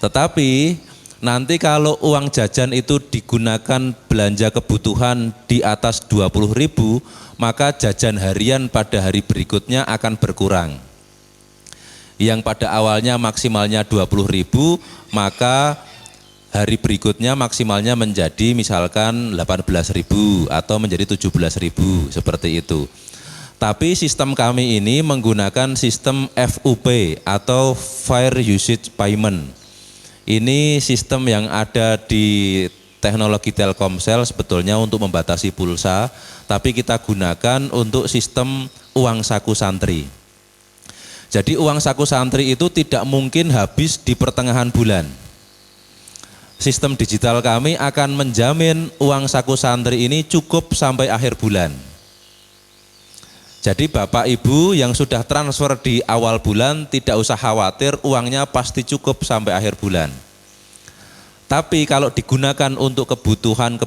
Tetapi nanti kalau uang jajan itu digunakan belanja kebutuhan di atas 20.000, maka jajan harian pada hari berikutnya akan berkurang. Yang pada awalnya maksimalnya 20.000, maka hari berikutnya maksimalnya menjadi misalkan 18.000 atau menjadi 17.000 seperti itu. Tapi sistem kami ini menggunakan sistem FUP atau Fair Usage Payment. Ini sistem yang ada di teknologi Telkomsel sebetulnya untuk membatasi pulsa, tapi kita gunakan untuk sistem uang saku santri. Jadi uang saku santri itu tidak mungkin habis di pertengahan bulan. Sistem digital kami akan menjamin uang saku santri ini cukup sampai akhir bulan. Jadi Bapak Ibu yang sudah transfer di awal bulan tidak usah khawatir, uangnya pasti cukup sampai akhir bulan. Tapi kalau digunakan untuk kebutuhan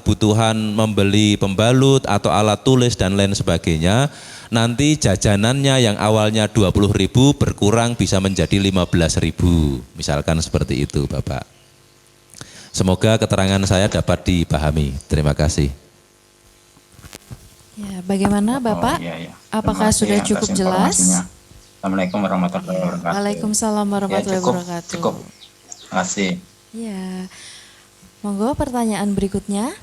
membeli pembalut atau alat tulis dan lain sebagainya, nanti jajanannya yang awalnya 20.000 berkurang bisa menjadi 15.000. Misalkan seperti itu Bapak. Semoga keterangan saya dapat dipahami. Terima kasih. Ya, bagaimana Bapak? Iya. Apakah sudah cukup jelas? Assalamualaikum warahmatullahi wabarakatuh. Waalaikumsalam warahmatullahi Ya, wabarakatuh. cukup. Terima kasih. Ya, monggo pertanyaan berikutnya.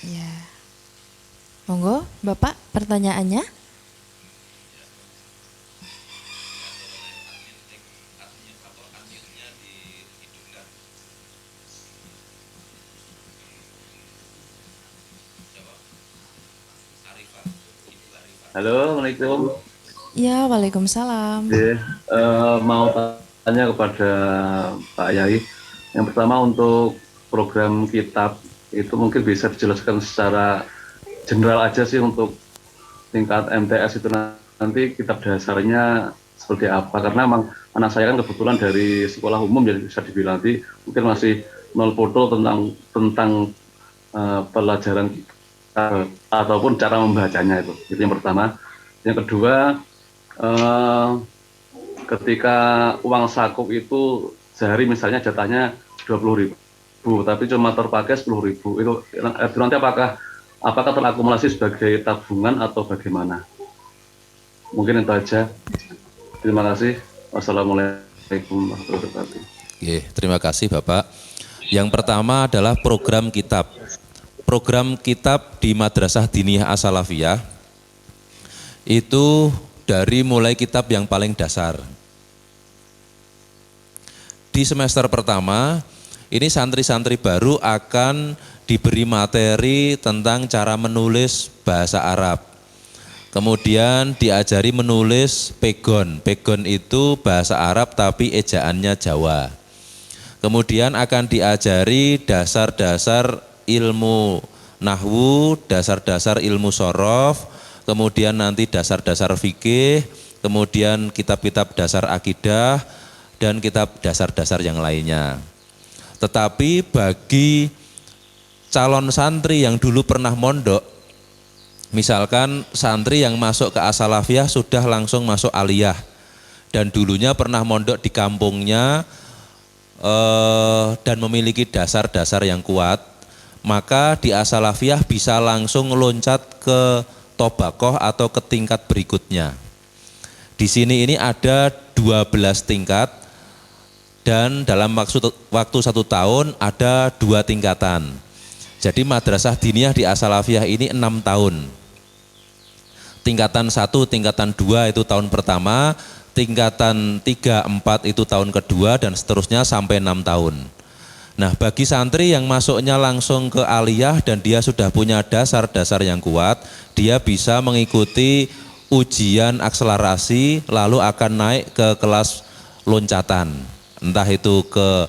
Ya, monggo Bapak pertanyaannya. Halo, Assalamualaikum. Ya, waalaikumsalam. Oke, mau tanya kepada Pak Yai. Yang pertama untuk program kitab itu mungkin bisa dijelaskan secara general aja sih untuk tingkat MTS itu nanti kitab dasarnya seperti apa, karena memang anak saya kan kebetulan dari sekolah umum, jadi bisa dibilang nanti mungkin masih nol foto tentang pelajaran ataupun cara membacanya itu yang pertama. Yang kedua, ketika uang saku itu sehari misalnya jatahnya 20.000, tapi cuma terpakai 10.000, itu nanti apakah terakumulasi sebagai tabungan atau bagaimana? Mungkin itu aja. Terima kasih. Wassalamualaikum warahmatullahi wabarakatuh. Oke, terima kasih Bapak. Yang pertama adalah program kitab. Program kitab di Madrasah Diniyah As-Salafiyah itu dari mulai kitab yang paling dasar. Di semester pertama, ini santri-santri baru akan diberi materi tentang cara menulis bahasa Arab. Kemudian diajari menulis pegon. Pegon itu bahasa Arab tapi ejaannya Jawa. Kemudian akan diajari dasar-dasar ilmu nahwu, dasar-dasar ilmu sorof, kemudian nanti dasar-dasar fikih, kemudian kitab-kitab dasar akidah, dan kitab dasar-dasar yang lainnya. Tetapi bagi calon santri yang dulu pernah mondok, misalkan santri yang masuk ke As-Salafiyah sudah langsung masuk aliyah dan dulunya pernah mondok di kampungnya dan memiliki dasar-dasar yang kuat, maka di As-Salafiyah bisa langsung loncat ke Tobakoh atau ke tingkat berikutnya. Di sini ini ada 12 tingkat dan dalam waktu 1 tahun ada 2 tingkatan. Jadi Madrasah Diniyah di As-Salafiyah ini 6 tahun. Tingkatan 1, tingkatan 2 itu tahun pertama, tingkatan 3, 4 itu tahun kedua, dan seterusnya sampai 6 tahun. Nah, bagi santri yang masuknya langsung ke aliyah dan dia sudah punya dasar-dasar yang kuat, dia bisa mengikuti ujian akselerasi lalu akan naik ke kelas loncatan. Entah itu ke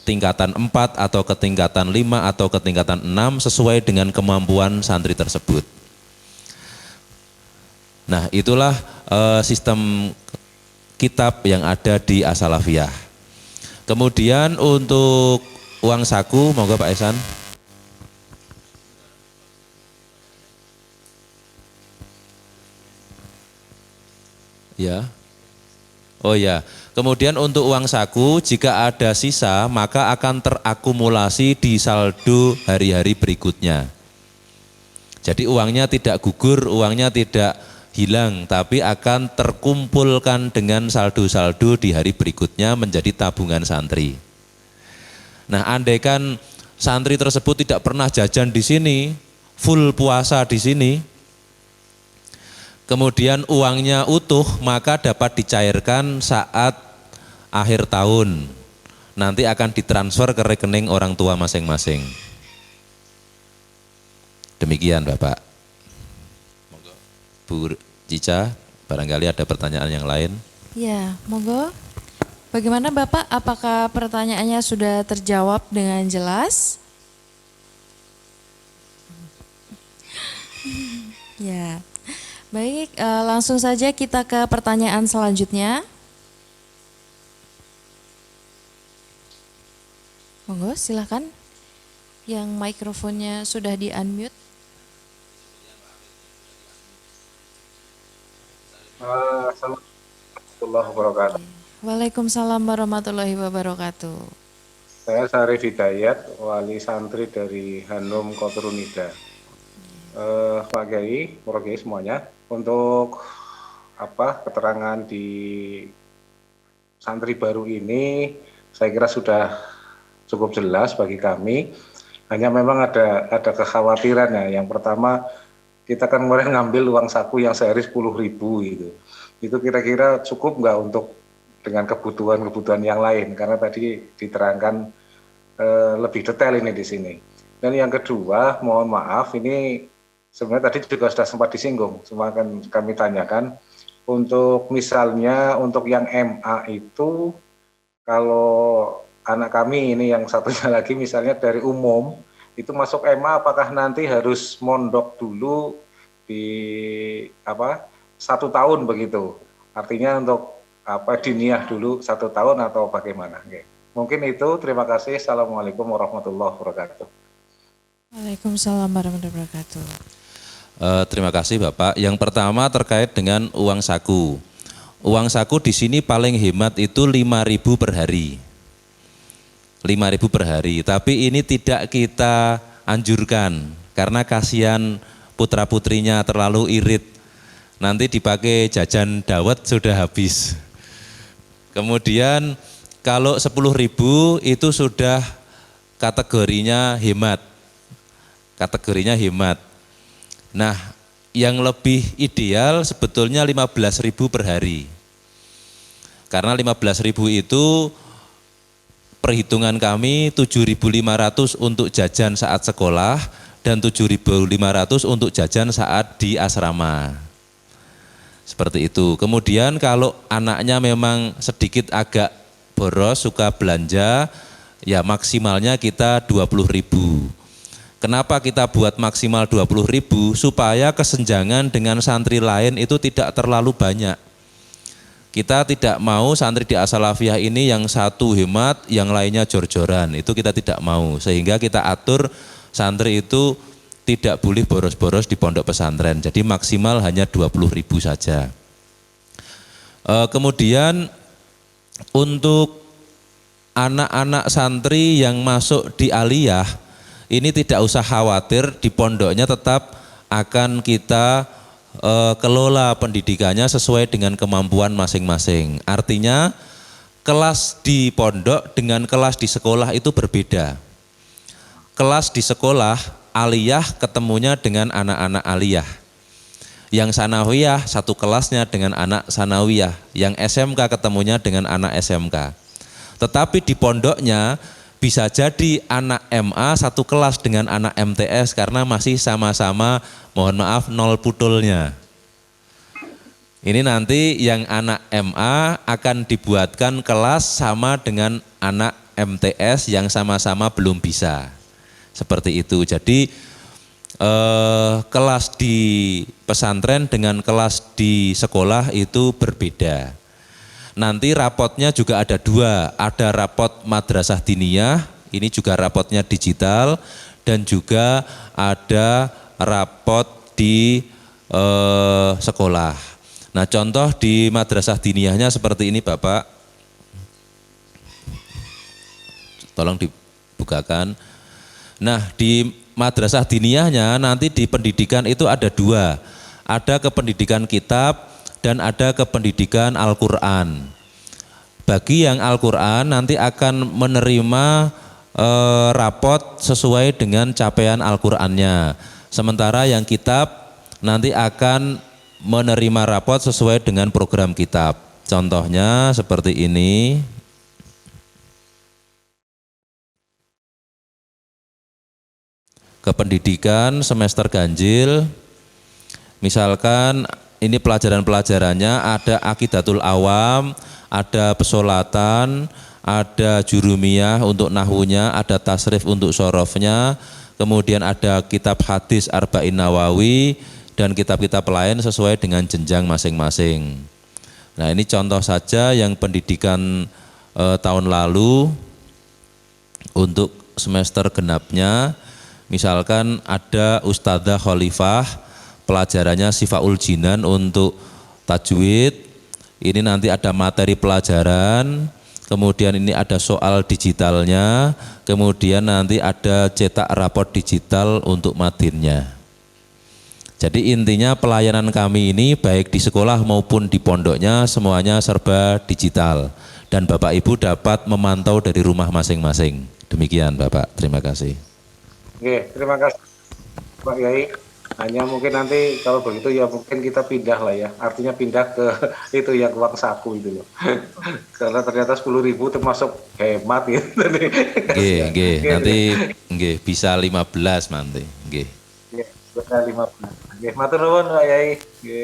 tingkatan 4 atau ke tingkatan 5 atau ke tingkatan 6 sesuai dengan kemampuan santri tersebut. Nah, itulah sistem kitab yang ada di As-Salafiyah. Kemudian untuk uang saku, monggo Pak Esan. Ya. Oh ya. Kemudian untuk uang saku, jika ada sisa maka akan terakumulasi di saldo hari-hari berikutnya. Jadi uangnya tidak gugur, uangnya tidak hilang, tapi akan terkumpulkan dengan saldo-saldo di hari berikutnya menjadi tabungan santri. Nah, andaikan santri tersebut tidak pernah jajan di sini, full puasa di sini, kemudian uangnya utuh, maka dapat dicairkan saat akhir tahun. Nanti akan ditransfer ke rekening orang tua masing-masing. Demikian Bapak. Bu Cica, barangkali ada pertanyaan yang lain? Ya, monggo. Bagaimana Bapak, apakah pertanyaannya sudah terjawab dengan jelas? Ya, baik, langsung saja kita ke pertanyaan selanjutnya. Monggo, silakan. Yang mikrofonnya sudah di-unmute. Assalamualaikum warahmatullahi wabarakatuh. Waalaikumsalam warahmatullahi wabarakatuh. Saya Syarif Hidayat, wali santri dari Hanum Koturunida. Pak Kiai, Para Kiai semuanya, untuk keterangan di santri baru ini, saya kira sudah cukup jelas bagi kami. Hanya memang ada kekhawatiran ya. Yang pertama, kita kan kemarin ngambil uang saku yang sehari 10.000 gitu. Itu kira-kira cukup nggak untuk dengan kebutuhan-kebutuhan yang lain? Karena tadi diterangkan lebih detail ini di sini. Dan yang kedua, mohon maaf, ini sebenarnya tadi juga sudah sempat disinggung, cuma kan kami tanyakan, Untuk misalnya untuk yang MA itu, kalau anak kami ini yang satunya lagi misalnya dari umum, itu masuk MA apakah nanti harus mondok dulu di 1 tahun begitu? Artinya untuk diniyah dulu 1 tahun atau bagaimana? Oke. Mungkin itu, terima kasih. Assalamualaikum warahmatullahi wabarakatuh. Waalaikumsalam warahmatullahi wabarakatuh. Terima kasih Bapak. Yang pertama terkait dengan uang saku. Uang saku di sini paling hemat itu 5.000 per hari. 5.000 per hari. Tapi ini tidak kita anjurkan karena kasihan putra-putrinya terlalu irit. Nanti dipakai jajan dawet sudah habis. Kemudian kalau 10.000 itu sudah kategorinya hemat. Kategorinya hemat. Nah, yang lebih ideal sebetulnya 15.000 per hari. Karena 15.000 itu perhitungan kami 7.500 untuk jajan saat sekolah dan 7.500 untuk jajan saat di asrama. Seperti itu. Kemudian kalau anaknya memang sedikit agak boros, suka belanja, ya maksimalnya kita 20.000. Kenapa kita buat maksimal 20.000? Supaya kesenjangan dengan santri lain itu tidak terlalu banyak. Kita tidak mau santri di As-Salafiyah ini yang satu hemat, yang lainnya jor-joran. Itu kita tidak mau. Sehingga kita atur santri itu tidak boleh boros-boros di pondok pesantren. Jadi maksimal hanya 20.000 saja. Kemudian untuk anak-anak santri yang masuk di aliyah, ini tidak usah khawatir, di pondoknya tetap akan kita kelola pendidikannya sesuai dengan kemampuan masing-masing. Artinya kelas di pondok dengan kelas di sekolah itu berbeda. Kelas di sekolah aliyah ketemunya dengan anak-anak aliyah. Yang sanawiyah satu kelasnya dengan anak sanawiyah. Yang SMK ketemunya dengan anak SMK. Tetapi di pondoknya bisa jadi anak MA satu kelas dengan anak MTS karena masih sama-sama, mohon maaf, nol putulnya. Ini nanti yang anak MA akan dibuatkan kelas sama dengan anak MTS yang sama-sama belum bisa. Seperti itu. Jadi kelas di pesantren dengan kelas di sekolah itu berbeda. Nanti rapotnya juga ada 2, ada rapot madrasah diniyah, ini juga rapotnya digital, dan juga ada rapot di sekolah. Nah contoh di madrasah diniyahnya seperti ini Bapak, tolong dibukakan. Nah di madrasah diniyahnya nanti di pendidikan itu ada 2, ada kependidikan kitab, dan ada kependidikan Al-Quran. Bagi yang Al-Quran nanti akan menerima rapot sesuai dengan capaian Al-Qurannya. Sementara yang kitab nanti akan menerima rapot sesuai dengan program kitab. Contohnya seperti ini. Kependidikan semester ganjil, misalkan ini pelajaran-pelajarannya ada akidatul awam, ada pesolatan, ada jurumiyah untuk nahwunya, ada tasrif untuk sorofnya, kemudian ada kitab hadis Arba'in Nawawi, dan kitab-kitab lain sesuai dengan jenjang masing-masing. Nah ini contoh saja yang pendidikan tahun lalu untuk semester genapnya, misalkan ada Ustadzah Khalifah, pelajarannya Sifaul Jinan untuk tajwid, ini nanti ada materi pelajaran, kemudian ini ada soal digitalnya, kemudian nanti ada cetak raport digital untuk matinnya. Jadi intinya pelayanan kami ini baik di sekolah maupun di pondoknya semuanya serba digital dan Bapak Ibu dapat memantau dari rumah masing-masing. Demikian Bapak, terima kasih. Oke, terima kasih Pak Yai. Hanya mungkin nanti kalau begitu ya mungkin kita pindah lah ya, artinya pindah ke itu yang uang saku itu loh. Karena ternyata 10.000 termasuk hemat gitu. Nanti bisa 15 nanti. Bisa 15. Matur nuwun Pak Yai.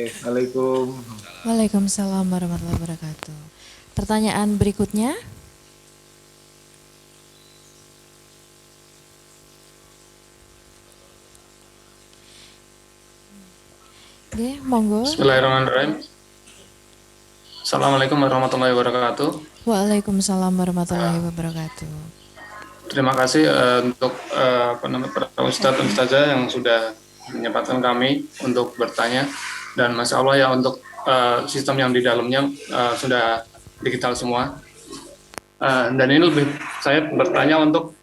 Assalamualaikum. Waalaikumsalam warahmatullahi wabarakatuh. Pertanyaan berikutnya. Oke, monggo. Bismillahirrahmanirrahim. Assalamualaikum warahmatullahi wabarakatuh. Waalaikumsalam warahmatullahi wabarakatuh. Terima kasih untuk para ustadz dan ustazah yang sudah menyempatkan kami untuk bertanya, dan masya Allah ya untuk sistem yang di dalamnya sudah digital semua. Dan ini lebih saya bertanya untuk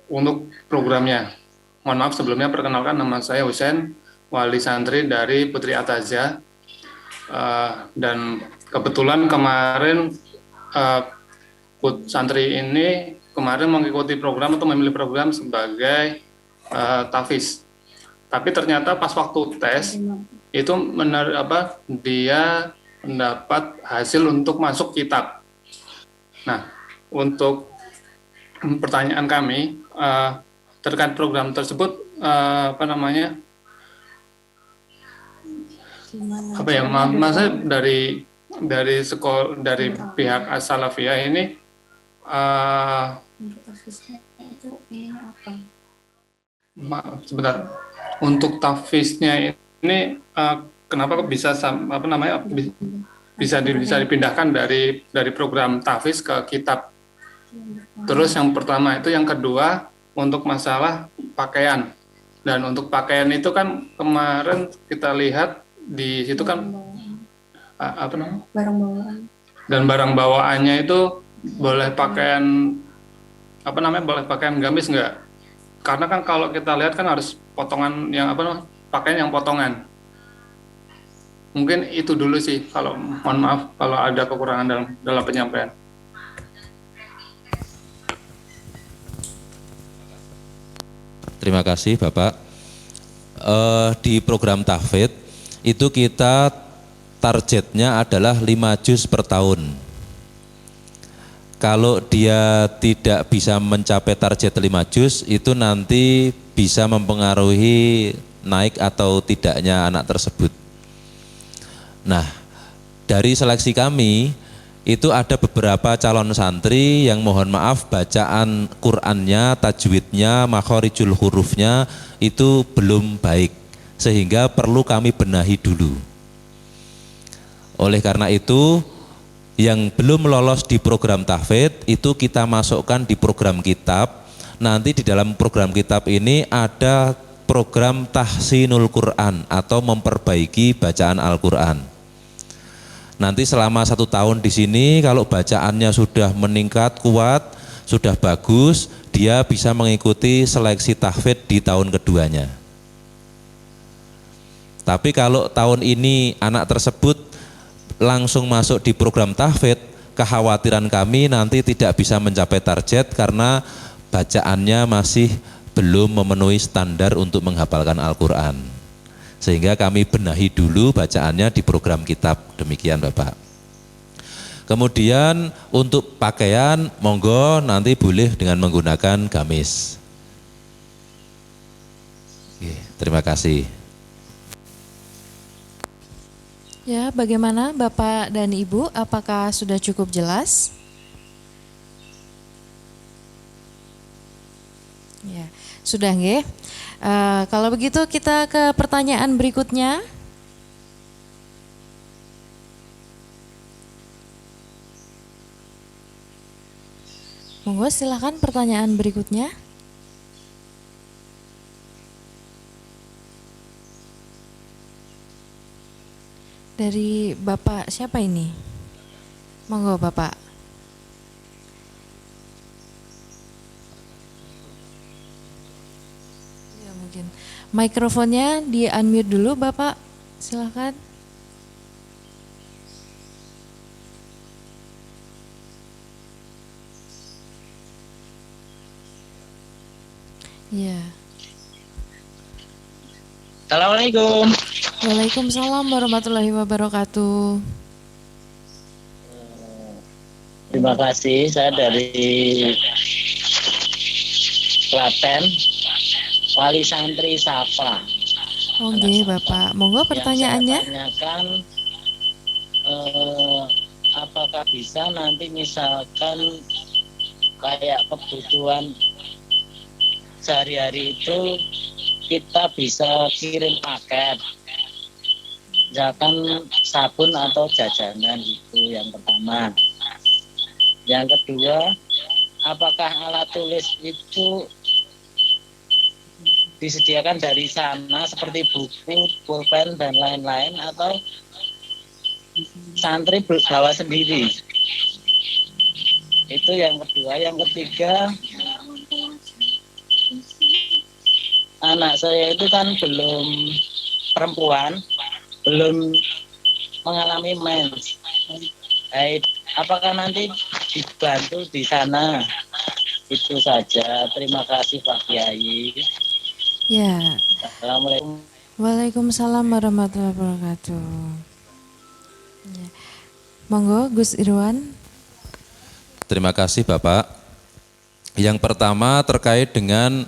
untuk programnya. Mohon maaf sebelumnya, perkenalkan nama saya Husain, wali santri dari Putri Atazah. Dan kebetulan kemarin santri ini kemarin mengikuti program atau memilih program sebagai tahfiz. Tapi ternyata pas waktu tes itu dia mendapat hasil untuk masuk kitab. Nah, untuk pertanyaan kami terkait program tersebut maksudnya dari pihak As-Salafiyah ini sebentar, untuk tahfiznya ini kenapa bisa bisa dipindahkan dari program tahfiz ke kitab? Terus yang pertama itu, yang kedua untuk masalah pakaian. Dan untuk pakaian itu kan kemarin kita lihat di situ kan barang bawaan. Dan barang bawaannya itu boleh pakaian boleh pakaian gamis enggak? Karena kan kalau kita lihat kan harus potongan yang pakaian yang potongan. Mungkin itu dulu sih, kalau mohon maaf kalau ada kekurangan dalam penyampaian. Terima kasih Bapak. Di program tahfidz itu kita targetnya adalah 5 juz per tahun. Kalau dia tidak bisa mencapai target 5 juz, itu nanti bisa mempengaruhi naik atau tidaknya anak tersebut. Nah, dari seleksi kami, itu ada beberapa calon santri yang mohon maaf bacaan Qur'annya, tajwidnya, makhorijul hurufnya itu belum baik, sehingga perlu kami benahi dulu. Oleh karena itu, yang belum lolos di program tahfidz itu kita masukkan di program kitab. Nanti di dalam program kitab ini ada program tahsinul Quran atau memperbaiki bacaan Al-Quran. Nanti selama 1 tahun di sini kalau bacaannya sudah meningkat kuat, sudah bagus, dia bisa mengikuti seleksi tahfidz di tahun keduanya. Tapi kalau tahun ini anak tersebut langsung masuk di program tahfidz, kekhawatiran kami nanti tidak bisa mencapai target karena bacaannya masih belum memenuhi standar untuk menghafalkan Al-Quran. Sehingga kami benahi dulu bacaannya di program kitab. Demikian Bapak. Kemudian untuk pakaian, monggo nanti boleh dengan menggunakan gamis. Oke, terima kasih. Ya, bagaimana Bapak dan Ibu, apakah sudah cukup jelas? Ya, sudah nggih. Kalau begitu kita ke pertanyaan berikutnya. Monggo silakan pertanyaan berikutnya. Dari Bapak siapa ini? Monggo Bapak. Ya mungkin. Mikrofonnya di unmute dulu Bapak. Silakan. Ya. Assalamualaikum. Waalaikumsalam warahmatullahi wabarakatuh. Terima kasih, saya dari Klaten, wali santri Safa. Oke, Bapak. Monggo pertanyaannya. Yang saya tanyakan, apakah bisa nanti misalkan kayak kebutuhan sehari-hari itu kita bisa kirim paket, misalkan sabun atau jajanan, itu yang pertama. Yang kedua, apakah alat tulis itu disediakan dari sana seperti buku, pulpen, dan lain-lain, atau santri bawa sendiri? Itu yang kedua. Yang ketiga, anak saya itu kan belum perempuan, belum mengalami mens. Apakah nanti dibantu di sana? Itu saja. Terima kasih Pak Kiai. Ya. Assalamualaikum. Waalaikumsalam warahmatullahi wabarakatuh. Ya. Monggo Gus Irwan. Terima kasih Bapak. Yang pertama terkait dengan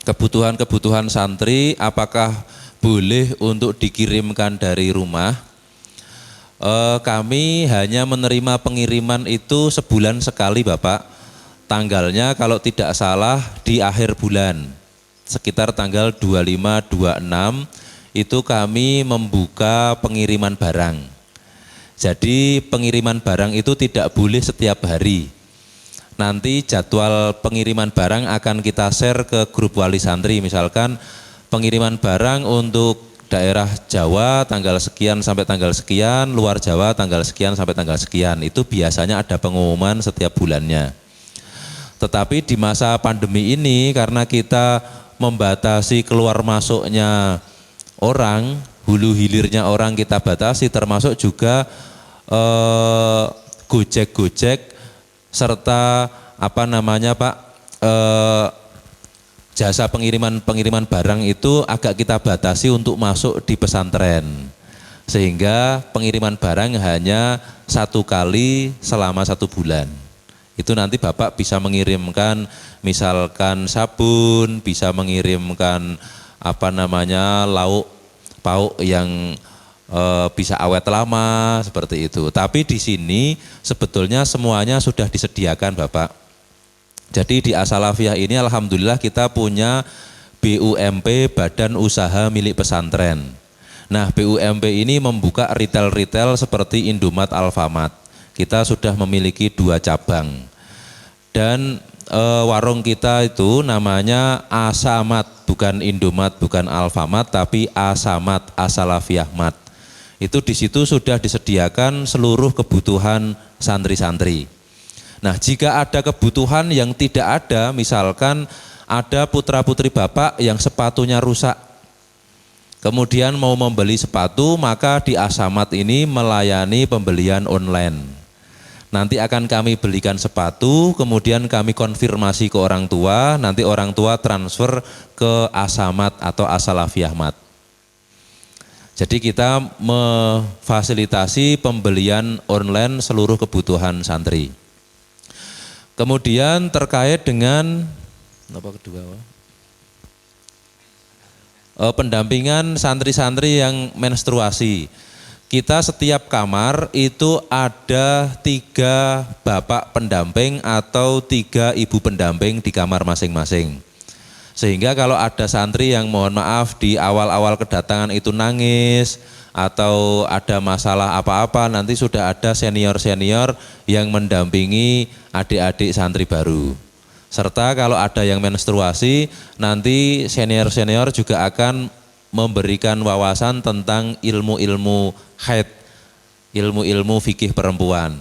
kebutuhan-kebutuhan santri, apakah boleh untuk dikirimkan dari rumah? Kami hanya menerima pengiriman itu sebulan sekali Bapak. Tanggalnya kalau tidak salah di akhir bulan, sekitar tanggal 25-26 itu kami membuka pengiriman barang. Jadi pengiriman barang itu tidak boleh setiap hari. Nanti jadwal pengiriman barang akan kita share ke grup wali santri, misalkan pengiriman barang untuk daerah Jawa tanggal sekian sampai tanggal sekian, luar Jawa tanggal sekian sampai tanggal sekian, itu biasanya ada pengumuman setiap bulannya. Tetapi di masa pandemi ini karena kita membatasi keluar masuknya orang, hulu hilirnya orang kita batasi, termasuk juga Gojek serta jasa pengiriman barang itu agak kita batasi untuk masuk di pesantren, sehingga pengiriman barang hanya 1 kali selama 1 bulan. Itu nanti Bapak bisa mengirimkan misalkan sabun, bisa mengirimkan lauk pauk yang bisa awet lama seperti itu. Tapi di sini sebetulnya semuanya sudah disediakan Bapak. Jadi di As-Salafiyah ini alhamdulillah kita punya BUMP, Badan Usaha Milik Pesantren. Nah, BUMP ini membuka retail-retail seperti Indomaret, Alfamart. Kita sudah memiliki 2 cabang. Dan warung kita itu namanya Asamat, bukan Indomaret, bukan Alfamart, tapi Asamat, As-Salafiyah Mat. Itu di situ sudah disediakan seluruh kebutuhan santri-santri. Nah, jika ada kebutuhan yang tidak ada, misalkan ada putra-putri Bapak yang sepatunya rusak, kemudian mau membeli sepatu, maka di Asamat ini melayani pembelian online. Nanti akan kami belikan sepatu, kemudian kami konfirmasi ke orang tua, nanti orang tua transfer ke Asamat atau As-Salafiyah Mat. Jadi kita memfasilitasi pembelian online seluruh kebutuhan santri. Kemudian terkait dengan pendampingan santri-santri yang menstruasi. Kita setiap kamar itu ada 3 bapak pendamping atau 3 ibu pendamping di kamar masing-masing. Sehingga kalau ada santri yang mohon maaf di awal-awal kedatangan itu nangis atau ada masalah apa-apa, nanti sudah ada senior-senior yang mendampingi adik-adik santri baru. Serta kalau ada yang menstruasi, nanti senior-senior juga akan memberikan wawasan tentang ilmu-ilmu haid, ilmu-ilmu fikih perempuan.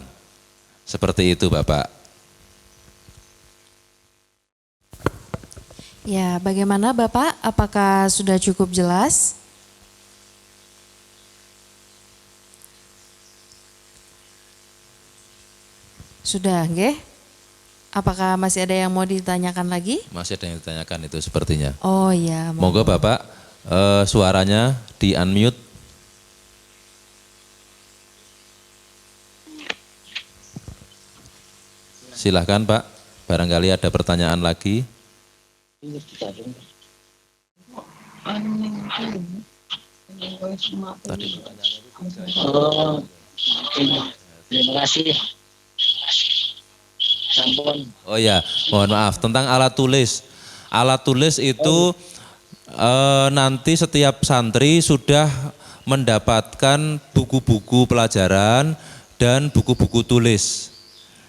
Seperti itu Bapak. Ya, bagaimana Bapak? Apakah sudah cukup jelas? Sudah, nggih? Apakah masih ada yang mau ditanyakan lagi? Masih ada yang ditanyakan itu sepertinya. Oh iya. Monggo Bapak, suaranya di unmute. Silahkan Pak, barangkali ada pertanyaan lagi. Oh, terima kasih. Sampun. Oh ya, mohon maaf tentang alat tulis. Alat tulis itu nanti setiap santri sudah mendapatkan buku-buku pelajaran dan buku-buku tulis.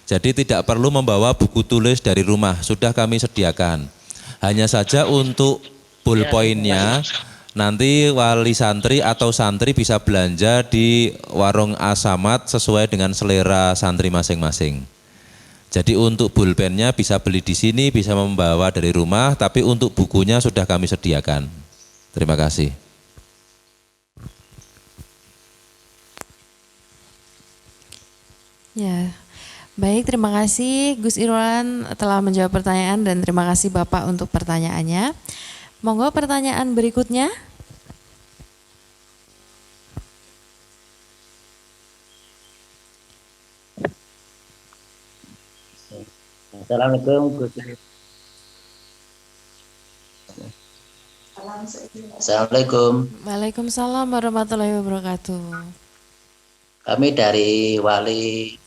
Jadi tidak perlu membawa buku tulis dari rumah, sudah kami sediakan. Hanya saja untuk ballpointnya nanti wali santri atau santri bisa belanja di warung Asamat sesuai dengan selera santri masing-masing. Jadi untuk pulpennya bisa beli di sini, bisa membawa dari rumah, tapi untuk bukunya sudah kami sediakan. Terima kasih. Ya, baik, terima kasih Gus Irwan telah menjawab pertanyaan dan terima kasih Bapak untuk pertanyaannya. Monggo pertanyaan berikutnya. Assalamualaikum Gus. Assalamualaikum. Waalaikumsalam warahmatullahi wabarakatuh. Kami dari Wali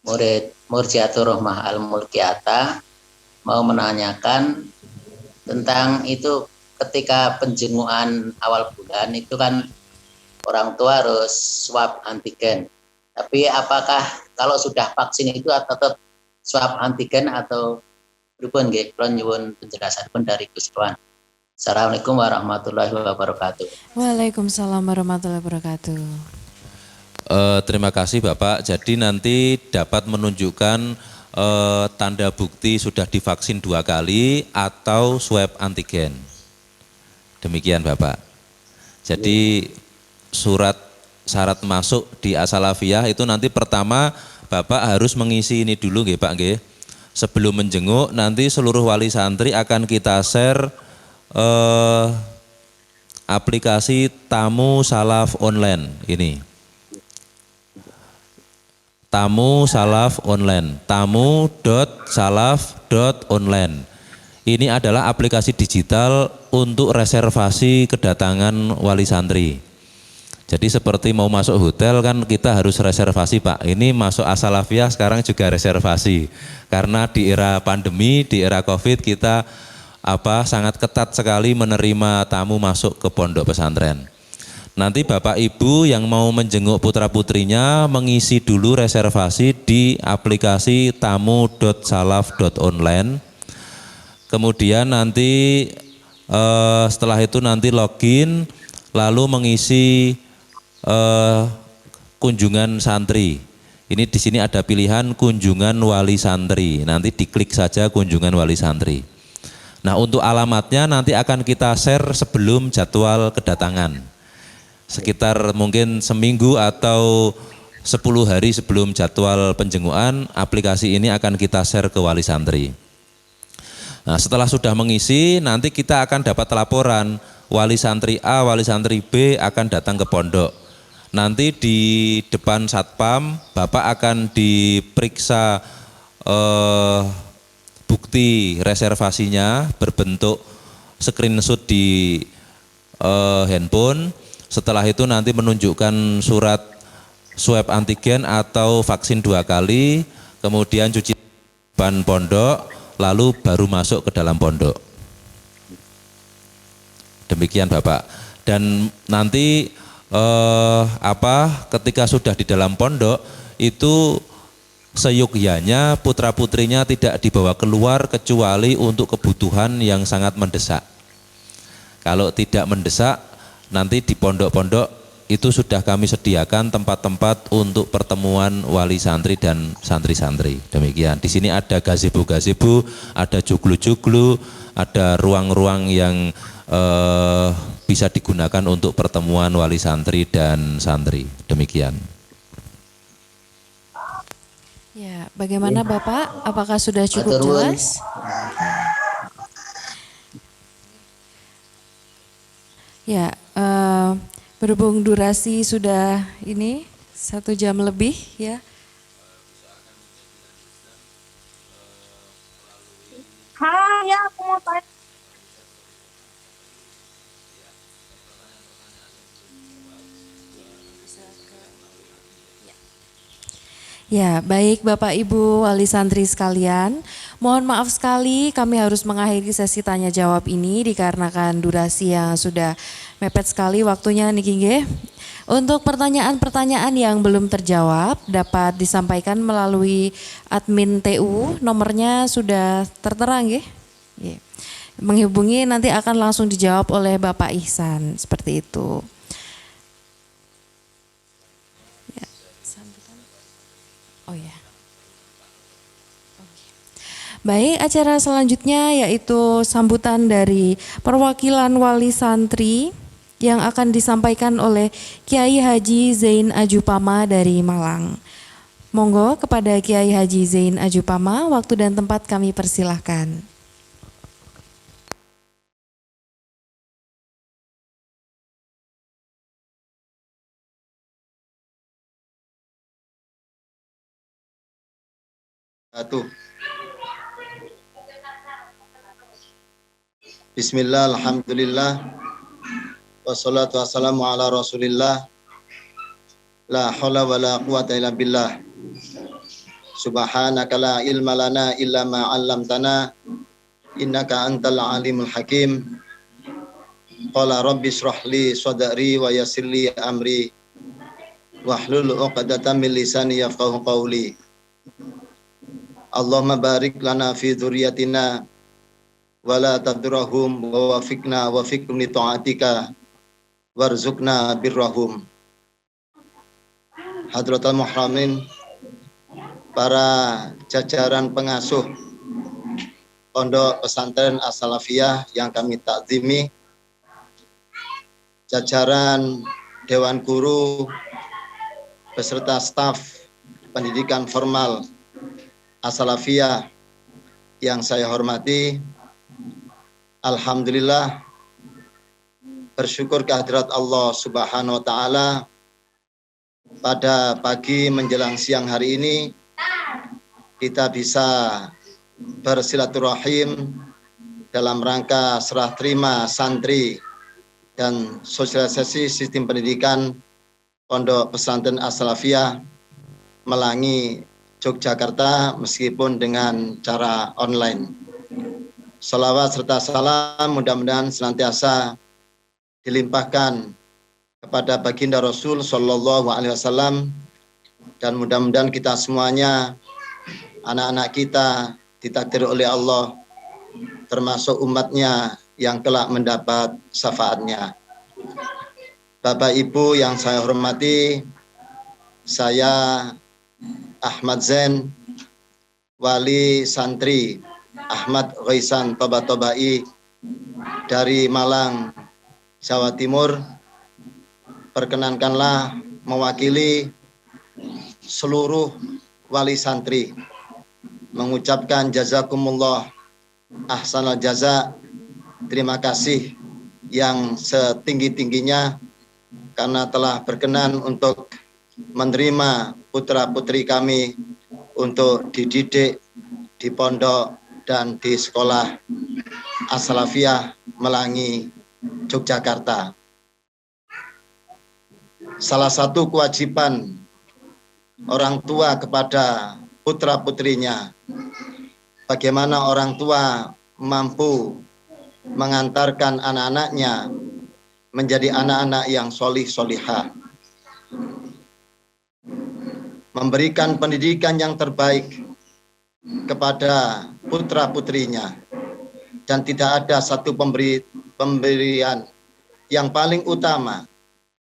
Murid Murjiatur Rohmah Al-Mulkiyata mau menanyakan tentang itu ketika penjengukan awal bulan itu kan orang tua harus swab antigen. Tapi apakah kalau sudah vaksin itu tetap swab antigen atau pripun nggih? Kula nyuwun penjelasan pun dari Gus Irwan. Assalamualaikum warahmatullahi wabarakatuh. Waalaikumsalam warahmatullahi wabarakatuh. Terima kasih Bapak. Jadi nanti dapat menunjukkan tanda bukti sudah divaksin 2 kali atau swab antigen. Demikian Bapak. Jadi syarat masuk di As-Salafiyah itu nanti pertama Bapak harus mengisi ini dulu nggih Pak nggih. Sebelum menjenguk nanti seluruh wali santri akan kita share aplikasi Tamu Salaf Online ini. Tamu Salaf Online, tamu.salaf.online. Ini adalah aplikasi digital untuk reservasi kedatangan wali santri. Jadi seperti mau masuk hotel kan kita harus reservasi Pak. Ini masuk As-Salafiyah sekarang juga reservasi. Karena di era pandemi, di era Covid kita sangat ketat sekali menerima tamu masuk ke pondok pesantren. Nanti Bapak Ibu yang mau menjenguk putra-putrinya mengisi dulu reservasi di aplikasi tamu.salaf.online. Kemudian nanti setelah itu nanti login lalu mengisi kunjungan santri. Ini di sini ada pilihan kunjungan wali santri. Nanti diklik saja kunjungan wali santri. Nah, untuk alamatnya nanti akan kita share sebelum jadwal kedatangan. Sekitar mungkin seminggu atau 10 hari sebelum jadwal penjengukan, aplikasi ini akan kita share ke wali santri. Nah, setelah sudah mengisi, nanti kita akan dapat laporan wali santri A, wali santri B akan datang ke pondok. Nanti di depan satpam, Bapak akan diperiksa bukti reservasinya berbentuk screenshot di handphone. Setelah itu nanti menunjukkan surat swab antigen atau vaksin 2 kali, kemudian cuci ban pondok, lalu baru masuk ke dalam pondok. Demikian Bapak. Dan nanti ketika sudah di dalam pondok itu seyogyanya putra-putrinya tidak dibawa keluar kecuali untuk kebutuhan yang sangat mendesak. Kalau tidak mendesak, nanti di pondok-pondok itu sudah kami sediakan tempat-tempat untuk pertemuan wali santri dan santri-santri. Demikian. Di sini ada gazebo-gazebo, ada joglo-joglo, ada ruang-ruang yang bisa digunakan untuk pertemuan wali santri dan santri. Demikian. Ya, bagaimana Bapak? Apakah sudah cukup jelas? Ya, berhubung durasi sudah ini 1 jam lebih ya. Ya, aku mau tanya. Ya, baik Bapak Ibu wali santri sekalian. Mohon maaf sekali kami harus mengakhiri sesi tanya jawab ini dikarenakan durasi yang sudah mepet sekali waktunya niki nggih. Untuk pertanyaan-pertanyaan yang belum terjawab dapat disampaikan melalui admin TU, nomornya sudah tertera nggih. Nggih. Menghubungi nanti akan langsung dijawab oleh Bapak Ihsan, seperti itu. Ya, sambutan. Oh ya. Baik, acara selanjutnya yaitu sambutan dari perwakilan wali santri yang akan disampaikan oleh Kiai Haji Zain Ajupama dari Malang. Monggo kepada Kiai Haji Zain Ajupama, waktu dan tempat kami persilahkan. Bismillah, alhamdulillah, wassalatu wassalamu ala rasulillah, la hawla wa la quwata illa billah, subhanaka la ilma lana illa ma 'allamtana, innaka antal alimul hakim. Qala rabbi shrah li sadri wa yassir li amri, wahlul 'uqdatam min lisani yafqahu qawli. Allahumma barik lana fi dzurriyyatina wala tadurahum wa wafiqna wa fiqhum li ta'atika warzuqna birrahum. Hadratul muhramin, para jajaran pengasuh Pondok Pesantren As-Salafiyah yang kami takzimi, jajaran Dewan Guru beserta staf pendidikan formal As-Salafiyah yang saya hormati, alhamdulillah bersyukur kehadirat Allah Subhanahu wa taala pada pagi menjelang siang hari ini kita bisa bersilaturahim dalam rangka serah terima santri dan sosialisasi sistem pendidikan Pondok Pesantren As-Salafiyah Melangi Yogyakarta meskipun dengan cara online. Salawat serta salam mudah-mudahan senantiasa dilimpahkan kepada baginda Rasul Shallallahu Alaihi Wasallam, dan mudah-mudahan kita semuanya, anak-anak kita ditakdir oleh Allah termasuk umatnya yang kelak mendapat syafaatnya. Bapak Ibu yang saya hormati, saya Ahmad Zain, wali santri Ahmad Ghaisan Toba-Tobai dari Malang, Jawa Timur, perkenankanlah mewakili seluruh wali santri mengucapkan jazakumullah ahsanal jaza, terima kasih yang setinggi-tingginya karena telah berkenan untuk menerima putra-putri kami untuk dididik di pondok dan di sekolah As-Salafiyah Melangi, Yogyakarta. Salah satu kewajiban orang tua kepada putra-putrinya, bagaimana orang tua mampu mengantarkan anak-anaknya menjadi anak-anak yang solih-solihah, memberikan pendidikan yang terbaik kepada putra-putrinya, dan tidak ada satu pemberian yang paling utama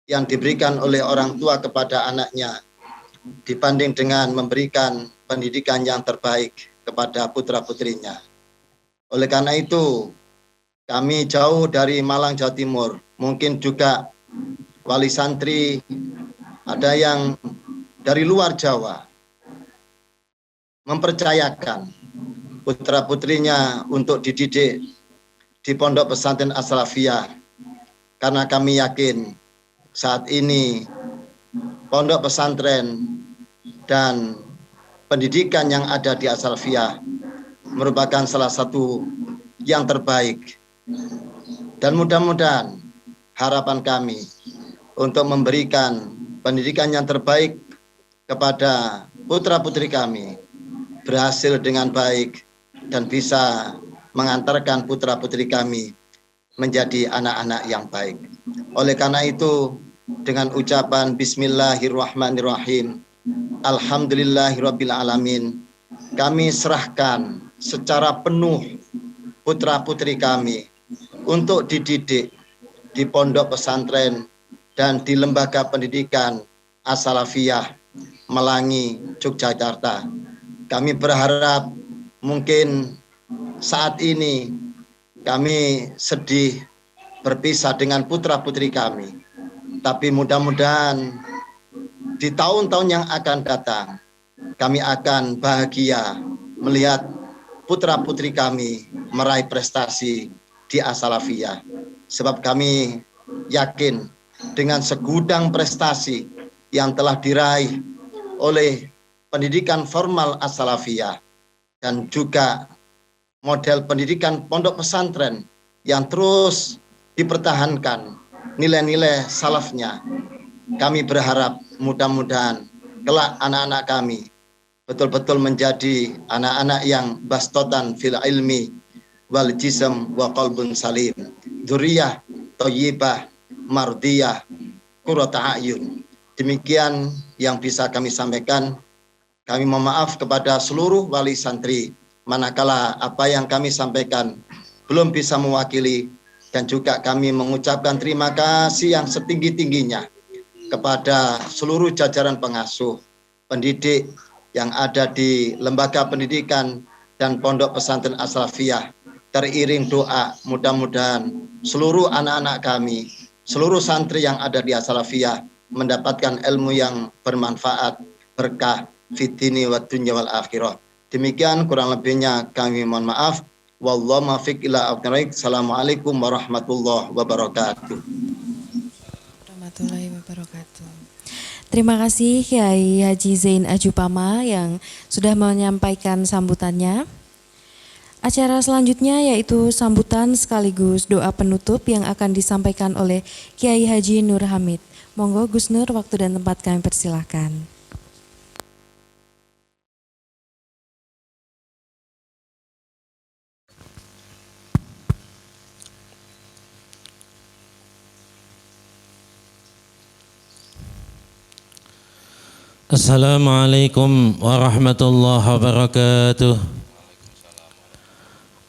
yang diberikan oleh orang tua kepada anaknya dibanding dengan memberikan pendidikan yang terbaik kepada putra-putrinya. Oleh karena itu, kami jauh dari Malang, Jawa Timur, mungkin juga wali santri, ada yang dari luar Jawa, mempercayakan putra-putrinya untuk dididik di Pondok Pesantren As-Salafiyah, karena kami yakin saat ini pondok pesantren dan pendidikan yang ada di As-Salafiyah merupakan salah satu yang terbaik, dan mudah-mudahan harapan kami untuk memberikan pendidikan yang terbaik kepada putra-putri kami berhasil dengan baik dan bisa mengantarkan putra-putri kami menjadi anak-anak yang baik. Oleh karena itu, dengan ucapan Bismillahirrahmanirrahim, Alhamdulillahirabbil alamin, kami serahkan secara penuh putra-putri kami untuk dididik di pondok pesantren dan di lembaga pendidikan As-Salafiyah Melangi, Yogyakarta. Kami berharap mungkin saat ini kami sedih berpisah dengan putra-putri kami, tapi mudah-mudahan di tahun-tahun yang akan datang kami akan bahagia melihat putra-putri kami meraih prestasi di As-Salafiyah. Sebab kami yakin dengan segudang prestasi yang telah diraih oleh pendidikan formal As-Salafiyah dan juga model pendidikan pondok pesantren yang terus dipertahankan nilai-nilai salafnya. Kami berharap mudah-mudahan kelak anak-anak kami betul-betul menjadi anak-anak yang bastotan fil ilmi wal jism wa qalbun salim, dzurriyyah thayyibah mardiyah qurrata a'yun. Demikian yang bisa kami sampaikan. Kami mohon maaf kepada seluruh wali santri manakala apa yang kami sampaikan belum bisa mewakili, dan juga kami mengucapkan terima kasih yang setinggi-tingginya kepada seluruh jajaran pengasuh, pendidik yang ada di lembaga pendidikan dan pondok pesantren As-Salafiyah. Teriring doa, mudah-mudahan seluruh anak-anak kami, seluruh santri yang ada di As-Salafiyah mendapatkan ilmu yang bermanfaat, berkah fitini wa dunya wal akhirah. Demikian kurang lebihnya kami mohon maaf. Wallahu muwaffiq ila aqwamit thoriq. Assalamualaikum warahmatullahi wabarakatuh. Warahmatullahi wabarakatuh. Terima kasih Kiai Haji Zain Ajupama yang sudah menyampaikan sambutannya. Acara selanjutnya yaitu sambutan sekaligus doa penutup yang akan disampaikan oleh Kiai Haji Nur Hamid. Monggo Gus Nur, waktu dan tempat kami persilahkan. Assalamualaikum warahmatullahi wabarakatuh.